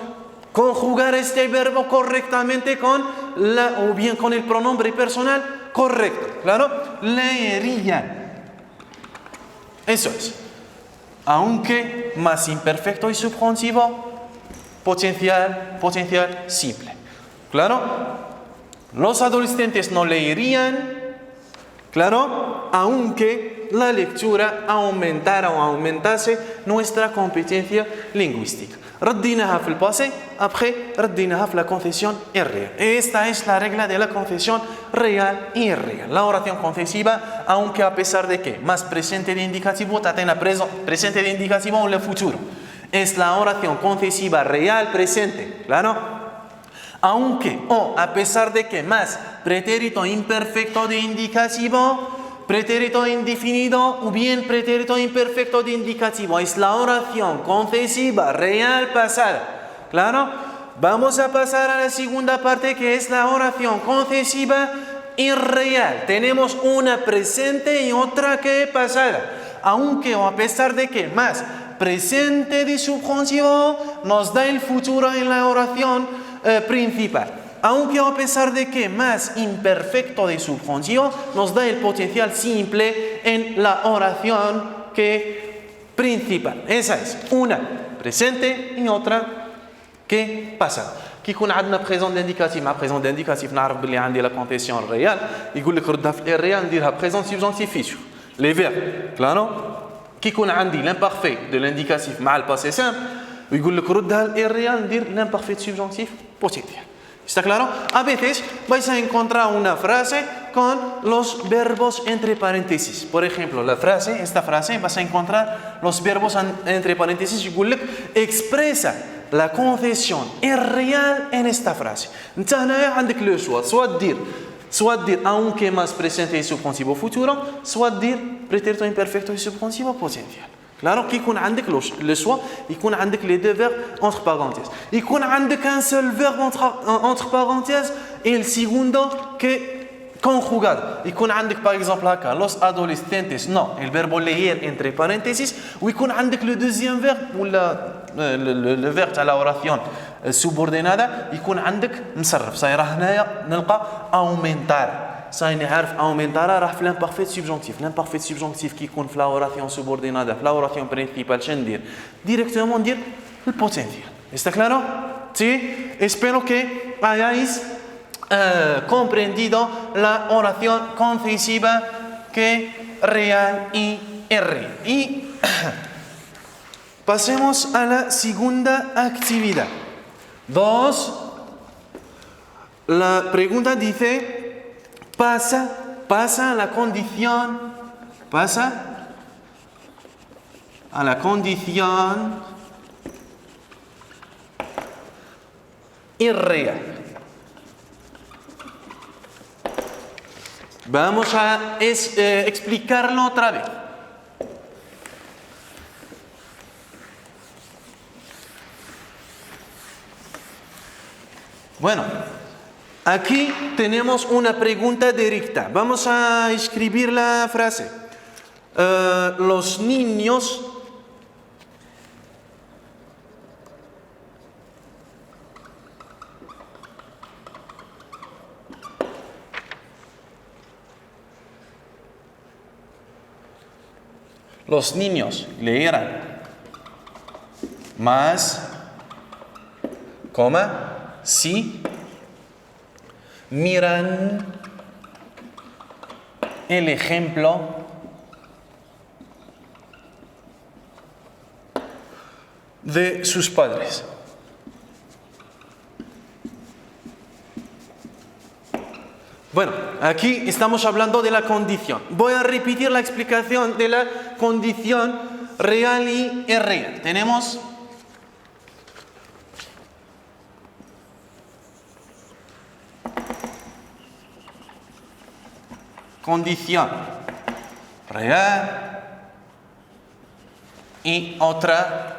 conjugar este verbo correctamente o bien con el pronombre personal correcto. Claro, leerían. Eso es. Aunque más imperfecto y subjuntivo, potencial simple. Claro, los adolescentes no leerían, claro, aunque la lectura aumentara o aumentase nuestra competencia lingüística. رديناها في الباسé, après رديناها في la confesión irreal. Esta es la regla de la confesión real y irreal. La oración confesiva, aunque a pesar de que más presente de indicativo, tatena presente de indicativo o el futuro. Es la oración confesiva real presente, claro. Aunque o a pesar de que más pretérito imperfecto de indicativo, pretérito indefinido o bien pretérito imperfecto de indicativo. Es la oración confesiva real pasada. ¿Claro? Vamos a pasar a la segunda parte que es la oración confesiva irreal. Tenemos una presente y otra que pasada. Aunque o a pesar de que más presente de subjuntivo nos da el futuro en la oración principal. Aunque a pesar de que más imperfecto de subjuntivo nos da el potencial simple en la oración que principal. Esa es una presente y otra que pasa. كي يكون عندنا بريزون انديكاتيف مع بريزون انديكاتيف نعرف باللي عندي لا كونتيسيون ريال يقول لك ردها في الريال نديرها بريزون سوبجونكتيف فيتور لي فير كلارو كي يكون عندي لامبارفي دو الانديكاتيف مع الباسي سامبل ويقول لك ردها الريال ندير لامبارفي سوبجونكتيف بوتنسيال. ¿Está claro? A veces vais a encontrar una frase con los verbos entre paréntesis. Por ejemplo, esta frase vas a encontrar los verbos entre paréntesis y expresa la concesión es real en esta frase. انت هنايا عندك لو شوا سواء دير aunque más presente y subjuntivo futuro, سواء دير pretérito imperfecto y subjuntivo potencial. Claro que يكون عندك le choix يكون عندك les deux verbes entre parenthèses. يكون عندك un seul verbe entre parenthèses et el segundo que conjugado. يكون عندك par exemple هكا los adolescentes no el verbo leer entre paréntesis ويكون عندك le deuxième verbe ولا le verbe تاع la oración subordinada يكون عندك مصرف. صاي راه هنايا نلقى aumentar. صاي عارف aumentar راه في l'imparfait subjonctif. L'imparfait subjonctif qui يكون في la oración subordinada في la oración principal شنو ندير؟ directement ندير el potencial. ¿Está claro? Sí. Espero que hayáis comprendido la oración concesiva que real y real. Y pasemos a la segunda actividad. 2. La pregunta dice, pasa a la condición irreal. Vamos a explicarlo otra vez. Bueno, aquí tenemos una pregunta directa. Vamos a escribir la frase. Los niños leerán más, si miran el ejemplo de sus padres. Bueno, aquí estamos hablando de la condición. Voy a repetir la explicación de la condición real y irreal. Tenemos condición real y otra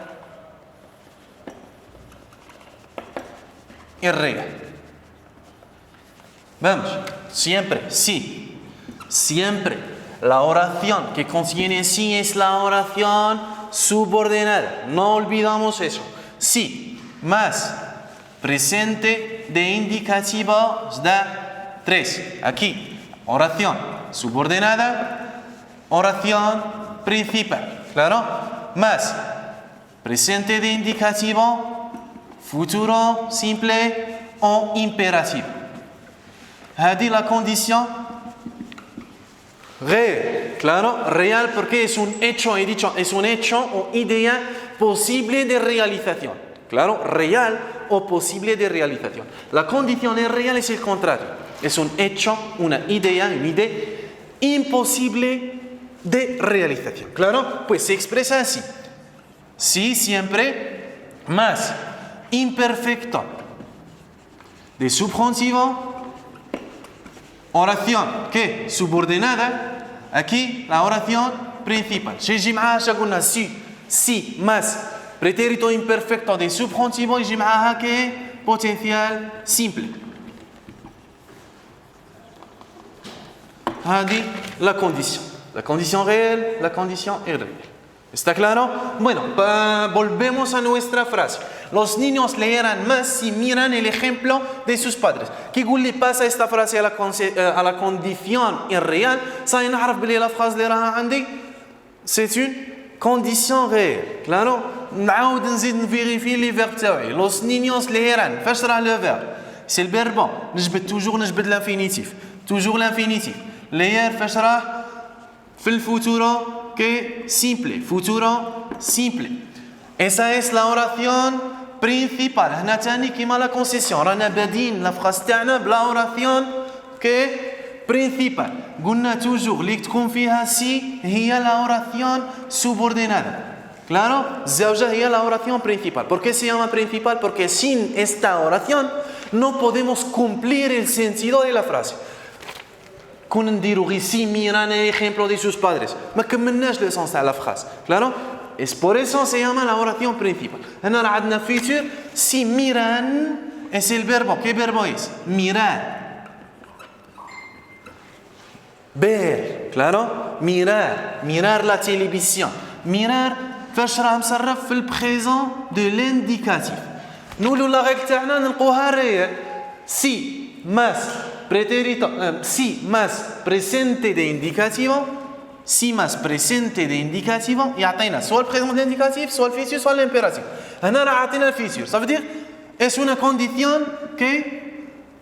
irreal. Vamos, siempre la oración que contiene sí es la oración subordinada. No olvidamos eso. Sí más presente de indicativo da 3. Aquí, oración subordinada, oración principal. ¿Claro? Más presente de indicativo, futuro simple o imperativo. هذه la condición real, claro, real porque es un hecho, he dicho, es un hecho o idea posible de realización, claro, real o posible de realización. La condición real es el contrario, es un hecho, una idea imposible de realización, claro, pues se expresa así, sí siempre más imperfecto de subjuntivo. Oración que subordinada, aquí la oración principal. يجي معاها شغلنا si más pretérito imperfecto de subjuntivo يجي معاها que potencial simple. هذه la condition réelle, la condition irréelle. ¿Está claro? Bueno, volvemos a nuestra frase. Los niños leerán más si miran el ejemplo de sus padres. ¿Qué le pasa esta frase a la condición irreal? ¿Saben la frase de راها عندي? C'est une condition réelle. Claro? نعاود نزيد نفيريفي لي فيرب تاعي. Los niños leerán. فاش راه le verbe? C'est le verbe. نجبد l'infinitif. Toujours l'infinitif. Leer فاش راه؟ في الفوتورو que simple, futuro simple. Esa es la oración principal. هنا تاني كيما la concession. رانا بادين la phrase تاعنا بلا oración que principal. قلنا toujours اللي تكون فيها si هي la oración subordinada. Claro? الزوجة هي la oración principal. ¿Por qué se llama principal? Porque sin esta oración no podemos cumplir el sentido de la frase. كون نديرو غير سي ميران ejemplo de sus padres ما كملناش لو سونس تاع لا فراس claro es por eso se llama la oración principal هنا راه عندنا futur si miran es el verbo ¿qué verbo es? mirar ver claro mirar la télévision mirar فاش راه مصرف في البريزون دو لانديكاتيف نقولوا لا ريغل تاعنا نلقوها ريال si más pretérito, si más presente de indicativo, si más presente de indicativo يعطينا soit le présent de l'indicatif, soit le futur, soit l'impératif. هنا راه عطينا le futur. Ça veut dire es una condition que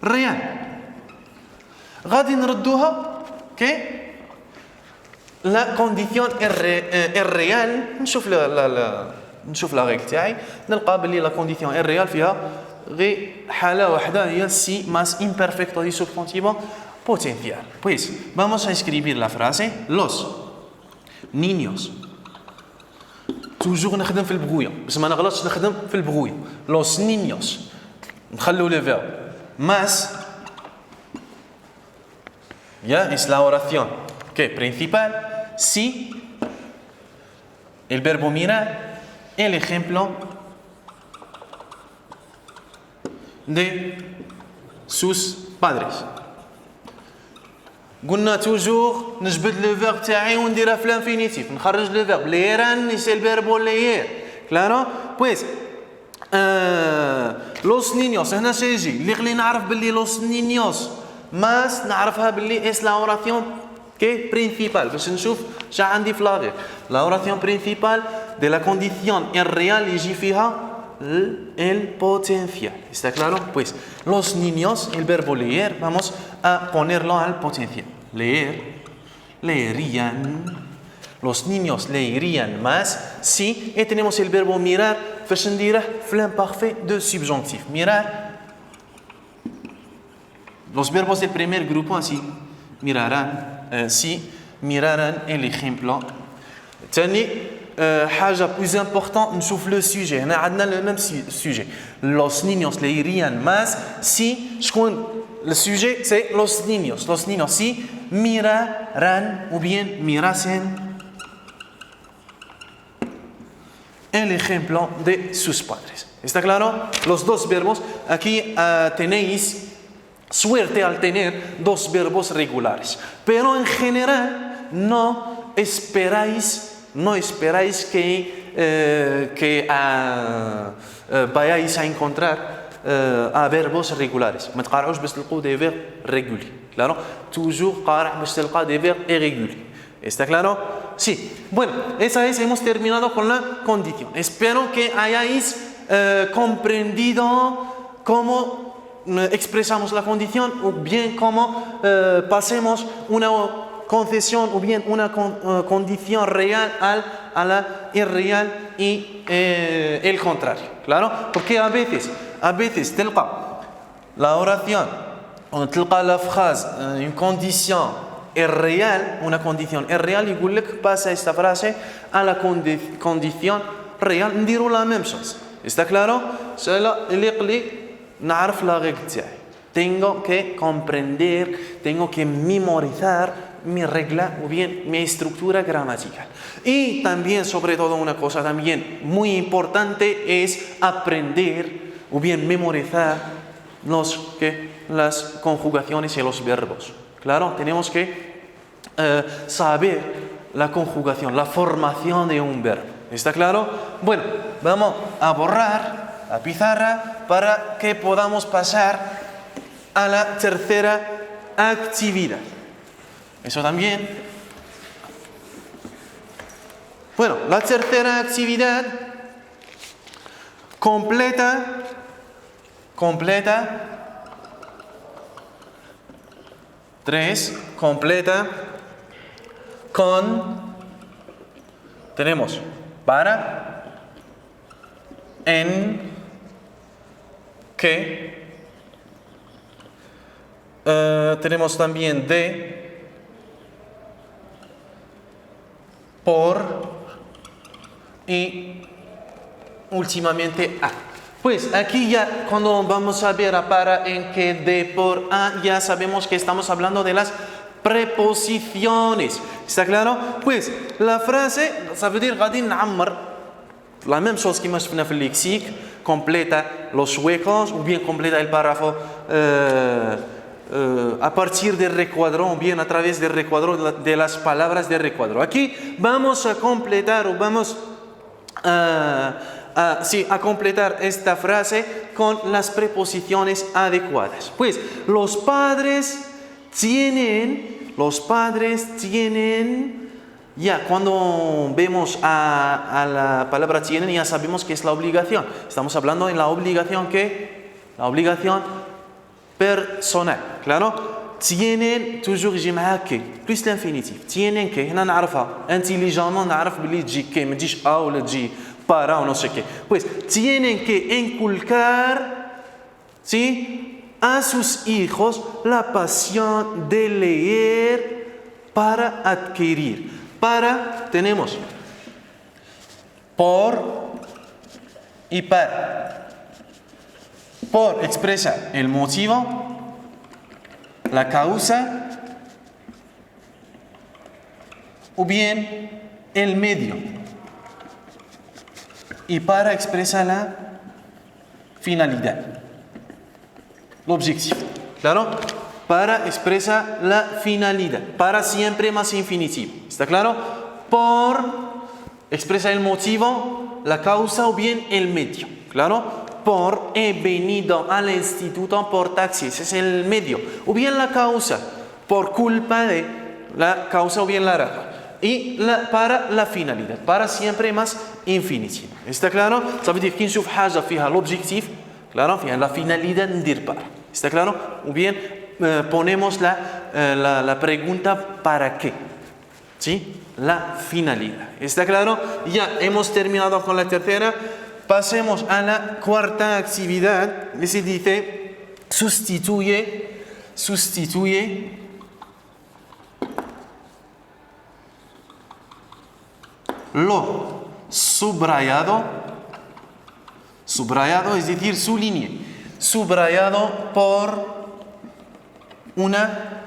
réelle. غادي نردوها que la condition est réelle. نشوف لا ريغل تاعي نلقى بلي la condition est réelle فيها غير حالة واحدة هي si más imperfecto de subjuntivo potencial. Pues vamos a escribir la frase los niños. toujours نخدم في البغوية بس ما نغلطش نخدم في البغوية. los niños نخلو le verbe más ya es la oración que principal si el verbo mirar el ejemplo de sus padres. قلنا toujours نجبد le verbe تاعي ونديرها في l'infinitif نخرج le verbe leerán es el verbo leer claro pues los niños هنا سيجي اللي نعرف باللي los niños más نعرفها باللي es la oración que principal باش نشوف شا عندي في لاغير la oración principal de la condición irreal يجي فيها el potencial. ¿Está claro? Pues los niños, el verbo leer, vamos a ponerlo al potencial. Leer, leerían. Los niños leerían más si y tenemos el verbo mirar, فشنديره في l'imparfait de subjonctif. Mirar. Los verbos del primer grupo así mirarán, si mirarán el ejemplo. تاني حاجة plus important نشوف le sujet هنا عندنا le même sujet los niños leerían más si شكون le sujet c'est los niños si mirarán ou bien mirasen el ejemplo de sus padres. ¿Está claro? Los dos verbos aquí tenéis suerte al tener dos verbos regulares pero en general no esperáis que vayáis a encontrar a verbos regulares. ما تقارعوش باش تلقوا des verbes réguliers. Claro? Toujours قارع باش تلقى des verbes irréguliers. ¿Está claro? Sí. Bueno, hemos terminado con la condición. Espero que hayáis comprendido cómo expresamos la condición o bien cómo pasemos una concesión o bien una condición real a la irreal y el contrario, ¿claro? Porque a veces تلقى la oración o تلقى la phrase une condition irreal, una condición irreal يقول لك pasa esta frase a la condición real نديروا la même chose. ¿Está claro? سألا اللي نعرف la règle تاعي. Tengo que comprender, tengo que memorizar mi regla o bien mi estructura gramatical. Y también, sobre todo, una cosa también muy importante es aprender o bien memorizar las conjugaciones y los verbos. Claro, tenemos que saber la conjugación, la formación de un verbo. ¿Está claro? Bueno, vamos a borrar la pizarra para que podamos pasar a la tercera actividad. Eso también. Bueno, la tercera actividad completa 3, completa con, tenemos para, en, que, tenemos también de, por y últimamente a. Pues aquí ya cuando vamos a ver a para, en, que, de, por, a, ya sabemos que estamos hablando de las preposiciones. ¿Está claro? Pues la frase, ça veut dire غادي نعمر, la même chose que hemos visto en el lexique, completa los huecos o bien completa el párrafo a partir del recuadro o bien a través del recuadro de las palabras del recuadro. Aquí vamos a completar o vamos a completar esta frase con las preposiciones adecuadas. Pues los padres tienen, ya cuando vemos a la palabra tienen ya sabemos que es la obligación. Estamos hablando de la obligación la obligación personal, ¿claro? tienen toujours يجي معاك كي بلس l'infinitif tienen que هنا نعرفها intelligemment نعرف بلي تجي كي ما تجيش ا ولا تجي para o no sé qué. Pues tienen que inculcar, ¿sí?, a sus hijos la pasión de leer para adquirir. Para tenemos por y para. Por expresa el motivo, la causa o bien el medio. Y para expresa la finalidad, l'objectif. ¿Claro? Para expresa la finalidad. Para siempre más infinitivo. ¿Está claro? Por expresa el motivo, la causa o bien el medio. ¿Claro? Por he venido al instituto por taxi. Ese es el medio. O bien la causa. Por culpa de la causa o bien la razón. Y para la finalidad. Para siempre más infinitivo. ¿Está claro? Ça veut dire que نشوف حاجة فيها l'objectif, claro, فيها la finalidad ندير para. ¿Está claro? O bien ponemos la pregunta ¿para qué? ¿Sí? La finalidad. ¿Está claro? Ya hemos terminado con la tercera. Pasemos a la cuarta actividad. Que se dice sustituye lo subrayado, es decir, sublineé, subrayado por una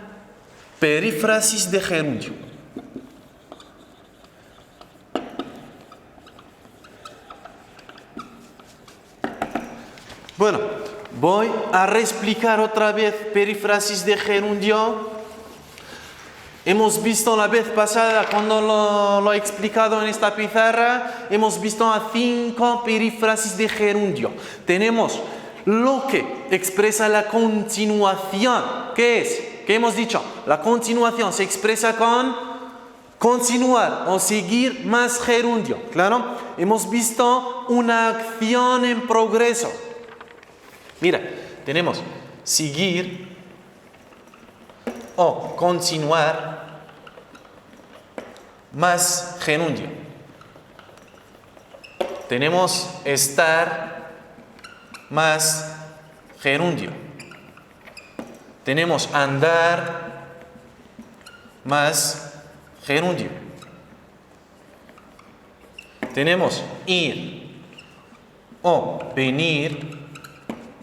perífrasis de gerundio. Bueno, voy a reexplicar otra vez perífrasis de gerundio. Hemos visto la vez pasada, cuando lo he explicado en esta pizarra, hemos visto a 5 perífrasis de gerundio. Tenemos lo que expresa la continuación. ¿Qué es? ¿Qué hemos dicho? La continuación se expresa con continuar o seguir más gerundio. ¿Claro? Hemos visto una acción en progreso. Mira, tenemos seguir o continuar más gerundio. Tenemos estar más gerundio. Tenemos andar más gerundio. Tenemos ir o venir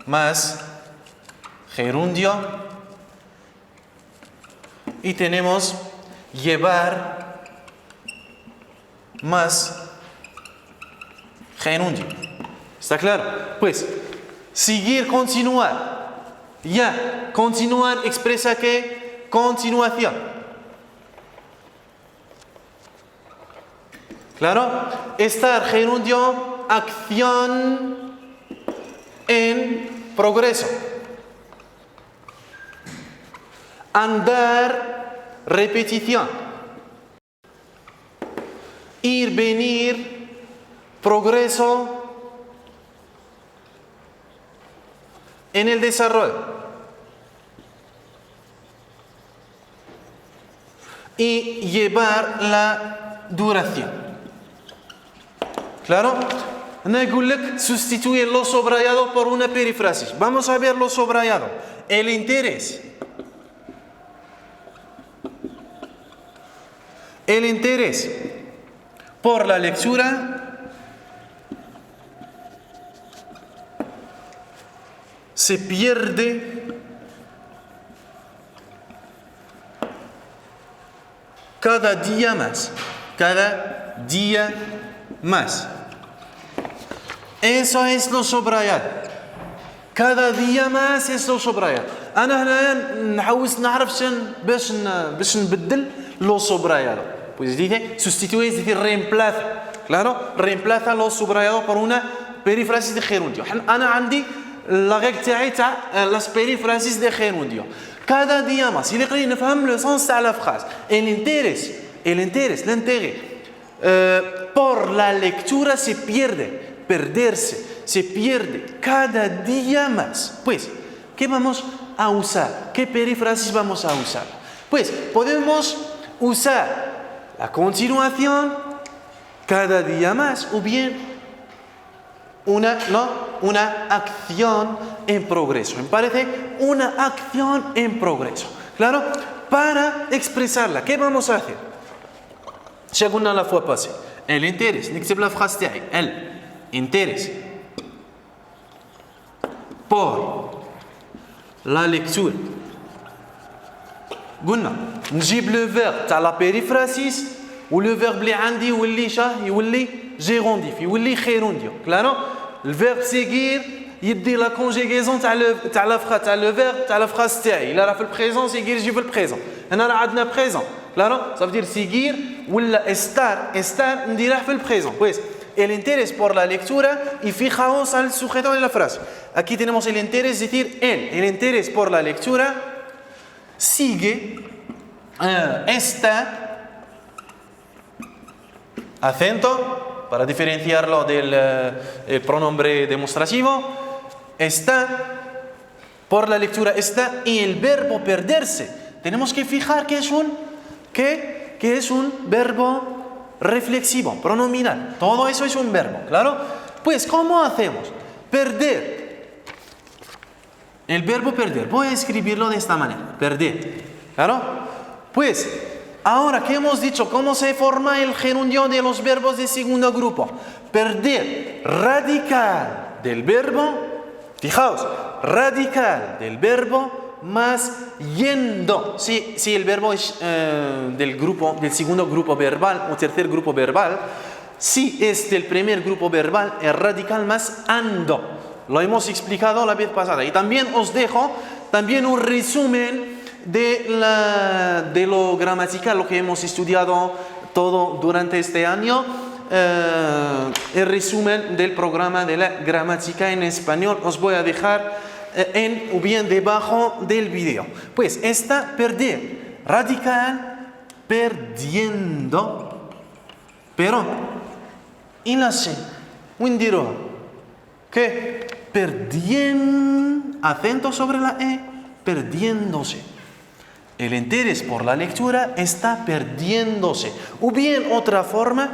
más gerundio. Y tenemos llevar más gerundio. ¿Está claro? Pues, seguir, continuar. Ya, continuar expresa ¿qué? Continuación. Claro, estar gerundio, acción en progreso. Andar, repetición. Ir, venir, progreso en el desarrollo. Y llevar la duración. ¿Claro? Sustituye lo subrayado por una perífrasis. Vamos a ver lo subrayado. El interés. El interés por la lectura se pierde cada día más. Cada día más. Eso es lo subrayado. Cada día más es lo subrayado. أنا هنا نحاول نعرف باش نبدل lo subrayado. Pues dice sustituye, es decir, reemplaza. Claro, reemplaza lo subrayado por una perífrasis de gerundio. أنا عندي la règle تاع las perífrasis de gerundio. Cada día más. Il est نفهم le sens de la phrase. El interés, l'intérêt por la lectura se pierde. Perderse, se pierde cada día más. Pues, ¿qué vamos a usar? ¿Qué perífrasis vamos a usar? Pues, podemos usar la continuación cada día más o bien una acción en progreso. Me parece una acción en progreso. Claro, para expresarla, ¿qué vamos a hacer? Ya قلنا la fois passée. El interés, نكتب la phrase تاعي. El interés por la lecture. قلنا نجيب le verbe تاع la périphrasis و le verbe اللي عندي يولي gérondif, يولي خيرونديو. Claro, le verbe seguir يدي la conjugaison تاع la phrase تاع le verbe تاع la phrase تاعي. إلا راه في البريزون seguir يجيب البريزون. هنا راه عندنا بريزون. Claro, ça veut dire seguir ولا estar نديرها في البريزون. Pues el interés por la lectura y fijaos al sujeto de la frase. Aquí tenemos el interés, es decir, el interés por la lectura sigue, está, acento, para diferenciarlo del pronombre demostrativo, está, por la lectura está, y el verbo perderse. Tenemos que fijar que es un verbo reflexivo, pronominal. Todo eso es un verbo, ¿claro? Pues, ¿cómo hacemos? Perder. El verbo perder. Voy a escribirlo de esta manera. Perder. ¿Claro? Pues, ahora que hemos dicho cómo se forma el gerundio de los verbos de segundo grupo. Perder. Radical del verbo. Fijaos. Radical del verbo más yendo. Si el verbo es del segundo grupo verbal o tercer grupo verbal, si es del primer grupo verbal, el radical más ando. Lo hemos explicado la vez pasada. Y también os dejo también un resumen de lo gramatical, lo que hemos estudiado todo durante este año. El resumen del programa de la gramática en español os voy a dejar o bien debajo del vídeo. Pues está perder, radical, perdiendo, pero en la C, windiro, que perdiendo, acento sobre la E, perdiéndose. El interés por la lectura está perdiéndose. O bien otra forma,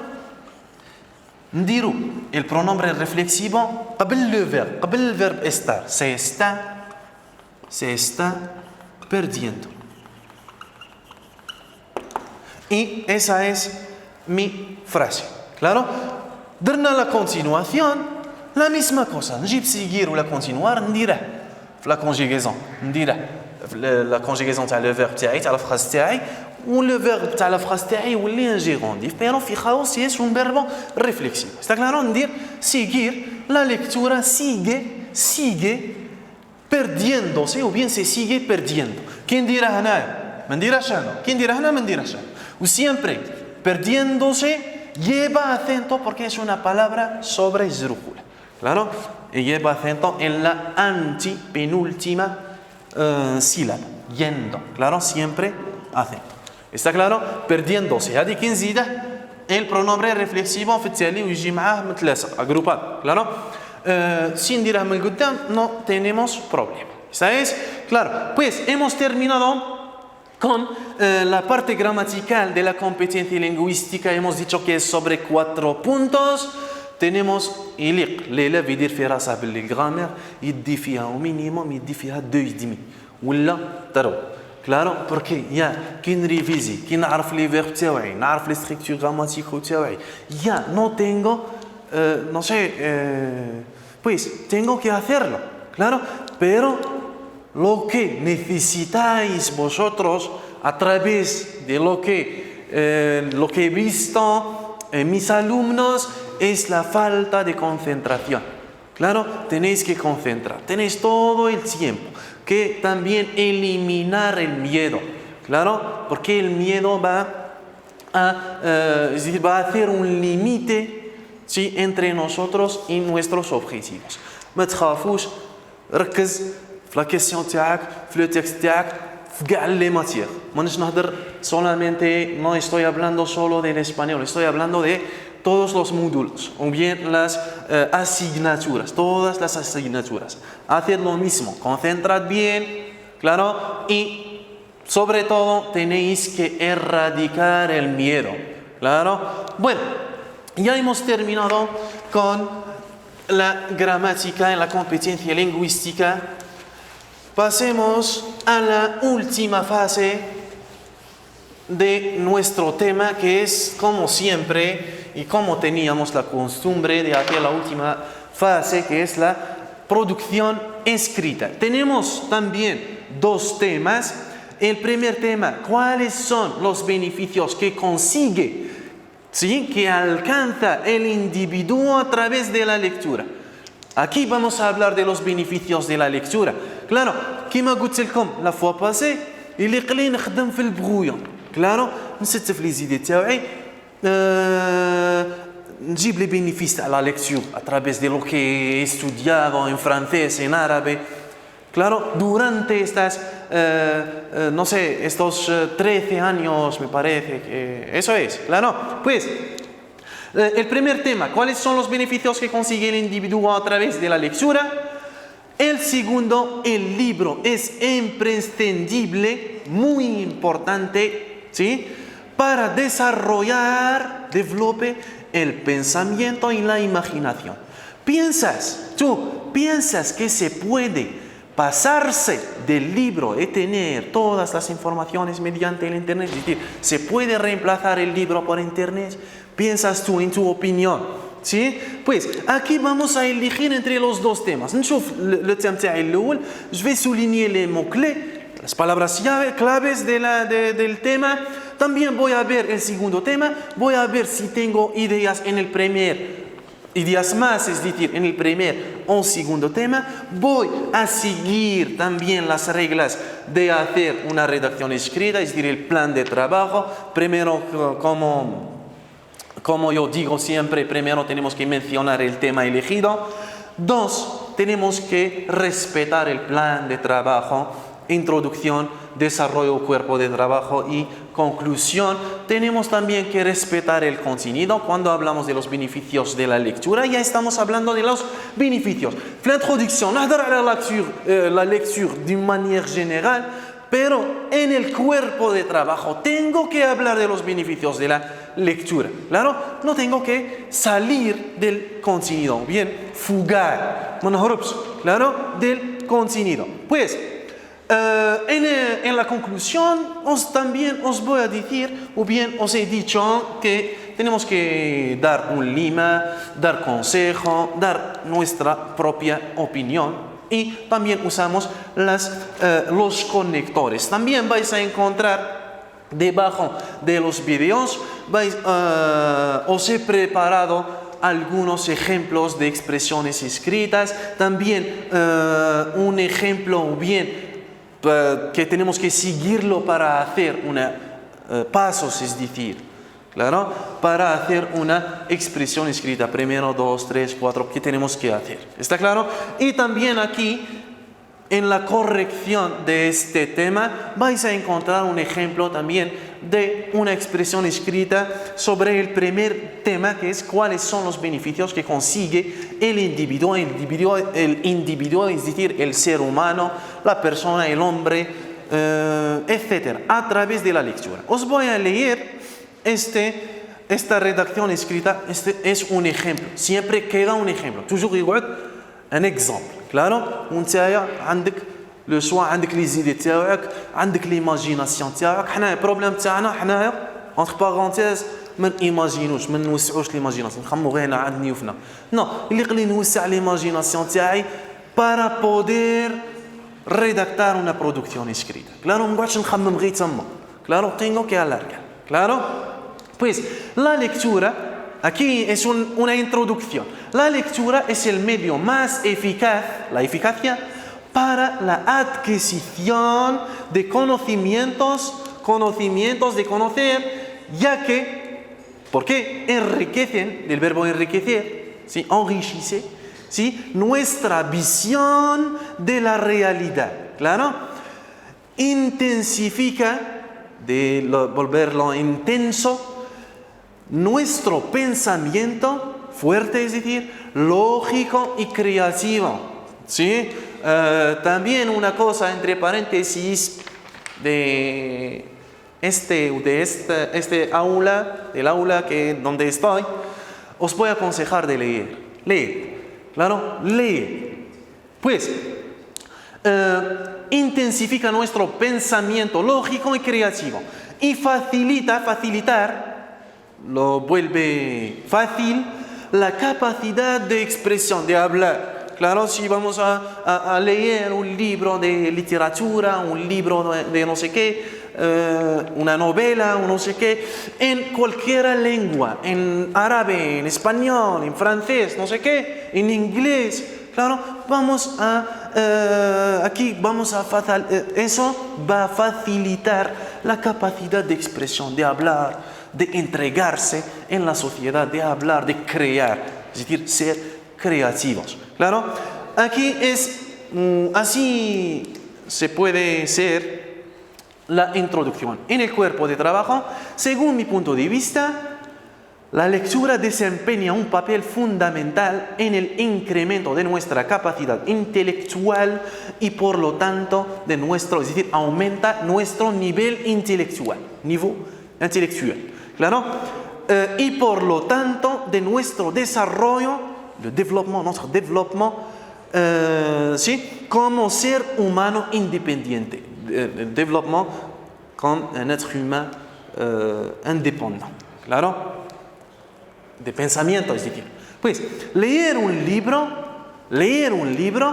نديرو el pronombre reflexivo قبل el verbe estar. Se está perdiendo. Y esa es mi frase. ¿Claro? درنا la continuación, la misma cosa. نجيب seguir ولا continuar نديره في la conjugaison. نديره la conjugaison تاع le verbe تاعي تاع la phrase تاعي. ou le verbe تاع la phrase تاعي يولي un gérondif. Pero fijaos si es un verbo reflexivo. Está claro? ندير seguir, la lectura sigue perdiéndose o bien se sigue perdiendo. ¿Quién dirá هنا؟ ما نديرهاش هنا. ¿Quién dirá هنا؟ ما نديرهاش هنا. O siempre perdiéndose lleva acento porque es una palabra sobre esdrújula. Claro, y lleva acento en la antepenúltima sílaba. Yendo. Claro, siempre acento. ¿Está claro? Perdiéndose. هذه كي نزيده el pronombre reflexivo في التالي ويجي معاه من ثلاثة agrupado. Claro. Si نديرها من القدام no tenemos problema. ¿Está es? Claro. Pues hemos terminado con la parte gramatical de la competencia lingüística. Hemos dicho que es sobre 4 puntos. tenemos يليق الإعلام يدير في راسه باللي الجرامير يدي فيها au minimum يدي فيها 2,5 ولا 3. كلارو بوركي يا كي نريفيزي كي نعرف لي فيرب تاوعي نعرف لي ستركتور غراماتيكو تاوعي يا no tengo no sé pues tengo que hacerlo claro pero lo que necesitáis vosotros a través de lo que he visto en mis alumnos es la falta de concentración. Claro, tenéis que concentrar, tenéis todo el tiempo que también eliminar el miedo. Claro, porque el miedo va a hacer un límite ¿sí? entre nosotros y nuestros objetivos. ما تخافوش ركز في la question تاعك في le texte تاعك في كاع les matières. مانيش نهضر solamente no estoy hablando solo del español, estoy hablando de todos los módulos o bien las asignaturas, todas las asignaturas. Haced lo mismo, concentrad bien, claro, y sobre todo tenéis que erradicar el miedo, claro. Bueno, ya hemos terminado con la gramática en la competencia lingüística. Pasemos a la última fase de nuestro tema, que es, como siempre, y como teníamos la costumbre de hacer la última fase, que es la producción escrita. Tenemos también 2 temas. El primer tema, ¿cuáles son los beneficios que consigue, ¿sí? que alcanza el individuo a través de la lectura? Aquí vamos a hablar de los beneficios de la lectura. Claro, كما قلت لكم la fois passée, اللي قليل نخدم في البغوية. Claro, نستف لي زيدي تاوعي نجيب لي bénéfices à la lecture a través de lo que he estudiado en francés, en árabe. Claro, durante no sé, estos 13 años me parece que eso es, claro. Pues, el primer tema, ¿cuáles son los beneficios que consigue el individuo a través de la lectura? El segundo, el libro es imprescindible, muy importante, ¿sí? Para desarrollar, develope el pensamiento y la imaginación. ¿Tú piensas que se puede pasarse del libro y tener todas las informaciones mediante el internet? Es decir, ¿se puede reemplazar el libro por internet? ¿Piensas tú en tu opinión? ¿Sí? Pues aquí vamos a elegir entre los 2 temas. نشوف le thème تاعي الأول. Je vais souligner les mots-clés, las palabras claves del tema. También voy a ver el segundo tema. Voy a ver si tengo ideas en el primer, ideas más, es decir, en el primer o segundo tema. Voy a seguir también las reglas de hacer una redacción escrita, es decir, el plan de trabajo. Primero, como yo digo siempre, primero tenemos que mencionar el tema elegido. 2, tenemos que respetar el plan de trabajo, introducción, desarrollo, cuerpo de trabajo y conclusión. Tenemos también que respetar el contenido. Cuando hablamos de los beneficios de la lectura, ya estamos hablando de los beneficios. La introducción, la lectura de manera general, pero en el cuerpo de trabajo tengo que hablar de los beneficios de la lectura. Claro, no tengo que salir del contenido, bien, fugar, claro, del contenido. Pues, en la conclusión, también os voy a decir, o bien os he dicho que tenemos que dar un lema, dar consejo, dar nuestra propia opinión. Y también usamos los conectores. También vais a encontrar debajo de los vídeos, os he preparado algunos ejemplos de expresiones escritas. También un ejemplo bien que tenemos que seguirlo para hacer pasos, es decir, Claro, para hacer una expresión escrita. Primero, 2, 3, 4, ¿qué tenemos que hacer? ¿Está claro? Y también aquí, en la corrección de este tema, vais a encontrar un ejemplo también de una expresión escrita sobre el primer tema, que es cuáles son los beneficios que consigue el individuo, es decir, el ser humano, la persona, el hombre, etc., a través de la lectura. Os voy a leer esta redacción escrita. Este es un ejemplo. Siempre queda un ejemplo. Toujours يقعد un exemple. Claro? وانت عندك لو سوا عندك لي زيدي تاعك عندك ليماجيناسيون تاعك. حنا البروبليم تاعنا حنايا entre parenthèses ما نيماجينوش ما نوسعوش ليماجيناسيون نخمو غير هنا عند نيوفنا نو اللي قلي نوسع ليماجيناسيون تاعي para poder redactar una producción escrita. Claro, ما نقعدش نخمم غير تما. Claro, tengo que alargar. Claro? Pues la lectura, aquí es una introducción. La lectura es el medio más eficaz, la eficacia, para la adquisición de conocimientos de conocer, ya que, porque enriquecen, del verbo enriquecer, ¿sí? Enriquece, ¿sí? Nuestra visión de la realidad. ¿Claro? Intensifica, volverlo intenso, nuestro pensamiento fuerte, es decir, lógico y creativo. ¿Sí? También una cosa entre paréntesis de este aula, del aula donde estoy, os voy a aconsejar de leer. Leer. Claro, leer. Pues, intensifica nuestro pensamiento lógico y creativo y facilitar, lo vuelve fácil, la capacidad de expresión, de hablar. Claro, si vamos a leer un libro de literatura, un libro de no sé qué, una novela o no sé qué, en cualquier lengua, en árabe, en español, en francés, no sé qué, en inglés, claro, eso va a facilitar la capacidad de expresión, de hablar, de entregarse en la sociedad, de hablar, de crear, es decir, ser creativos. Claro, aquí así se puede ser la introducción. En el cuerpo de trabajo, según mi punto de vista, la lectura desempeña un papel fundamental en el incremento de nuestra capacidad intelectual y por lo tanto es decir, aumenta nuestro nivel intelectual. Claro, y por lo tanto de nuestro desarrollo, nuestro développement, ¿sí? Como ser humano independiente. Développement comme un être humain indépendant. Claro, de pensamiento, es decir. Pues leer un libro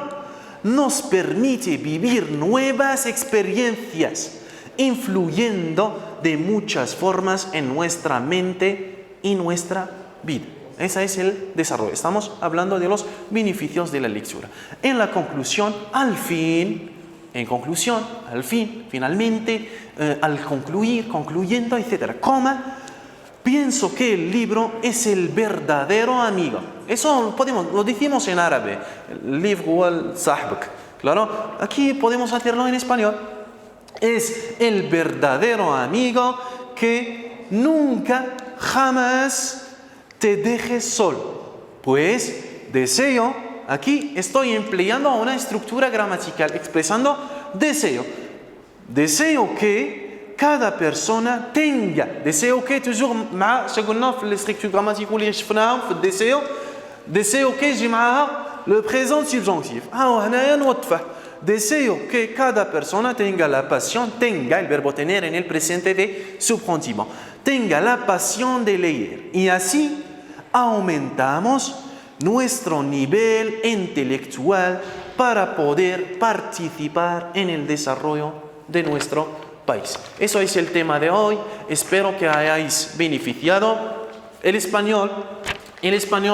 nos permite vivir nuevas experiencias, influyendo de muchas formas en nuestra mente y nuestra vida. Ese es el desarrollo. Estamos hablando de los beneficios de la lectura. En la conclusión, finalmente, al concluir, concluyendo, etc., pienso que el libro es el verdadero amigo. Eso lo decimos en árabe. El libro sahbak. Claro, aquí podemos hacerlo en español. Es el verdadero amigo que nunca, jamás te dejes solo. Pues deseo, aquí estoy empleando una estructura gramatical, expresando deseo. Deseo que cada persona tenga. Deseo que, toujours, شغلنا في الاستركتور grammaticaux اللي شفناهم في الديسيو. Deseo que يجي معها le présent subjonctif. هنايا نوظفه. Deseo que cada persona tenga la pasión, el verbo tener en el presente de subjuntivo, tenga la pasión de leer. Y así aumentamos nuestro nivel intelectual para poder participar en el desarrollo de nuestro país. Eso es el tema de hoy. Espero que hayáis beneficiado. El español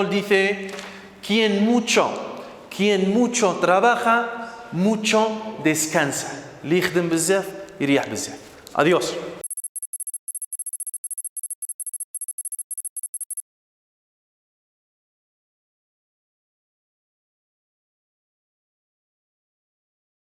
dice, quien mucho trabaja, mucho descansa. اللي يخدم بزاف يريح بزاف. Adiós.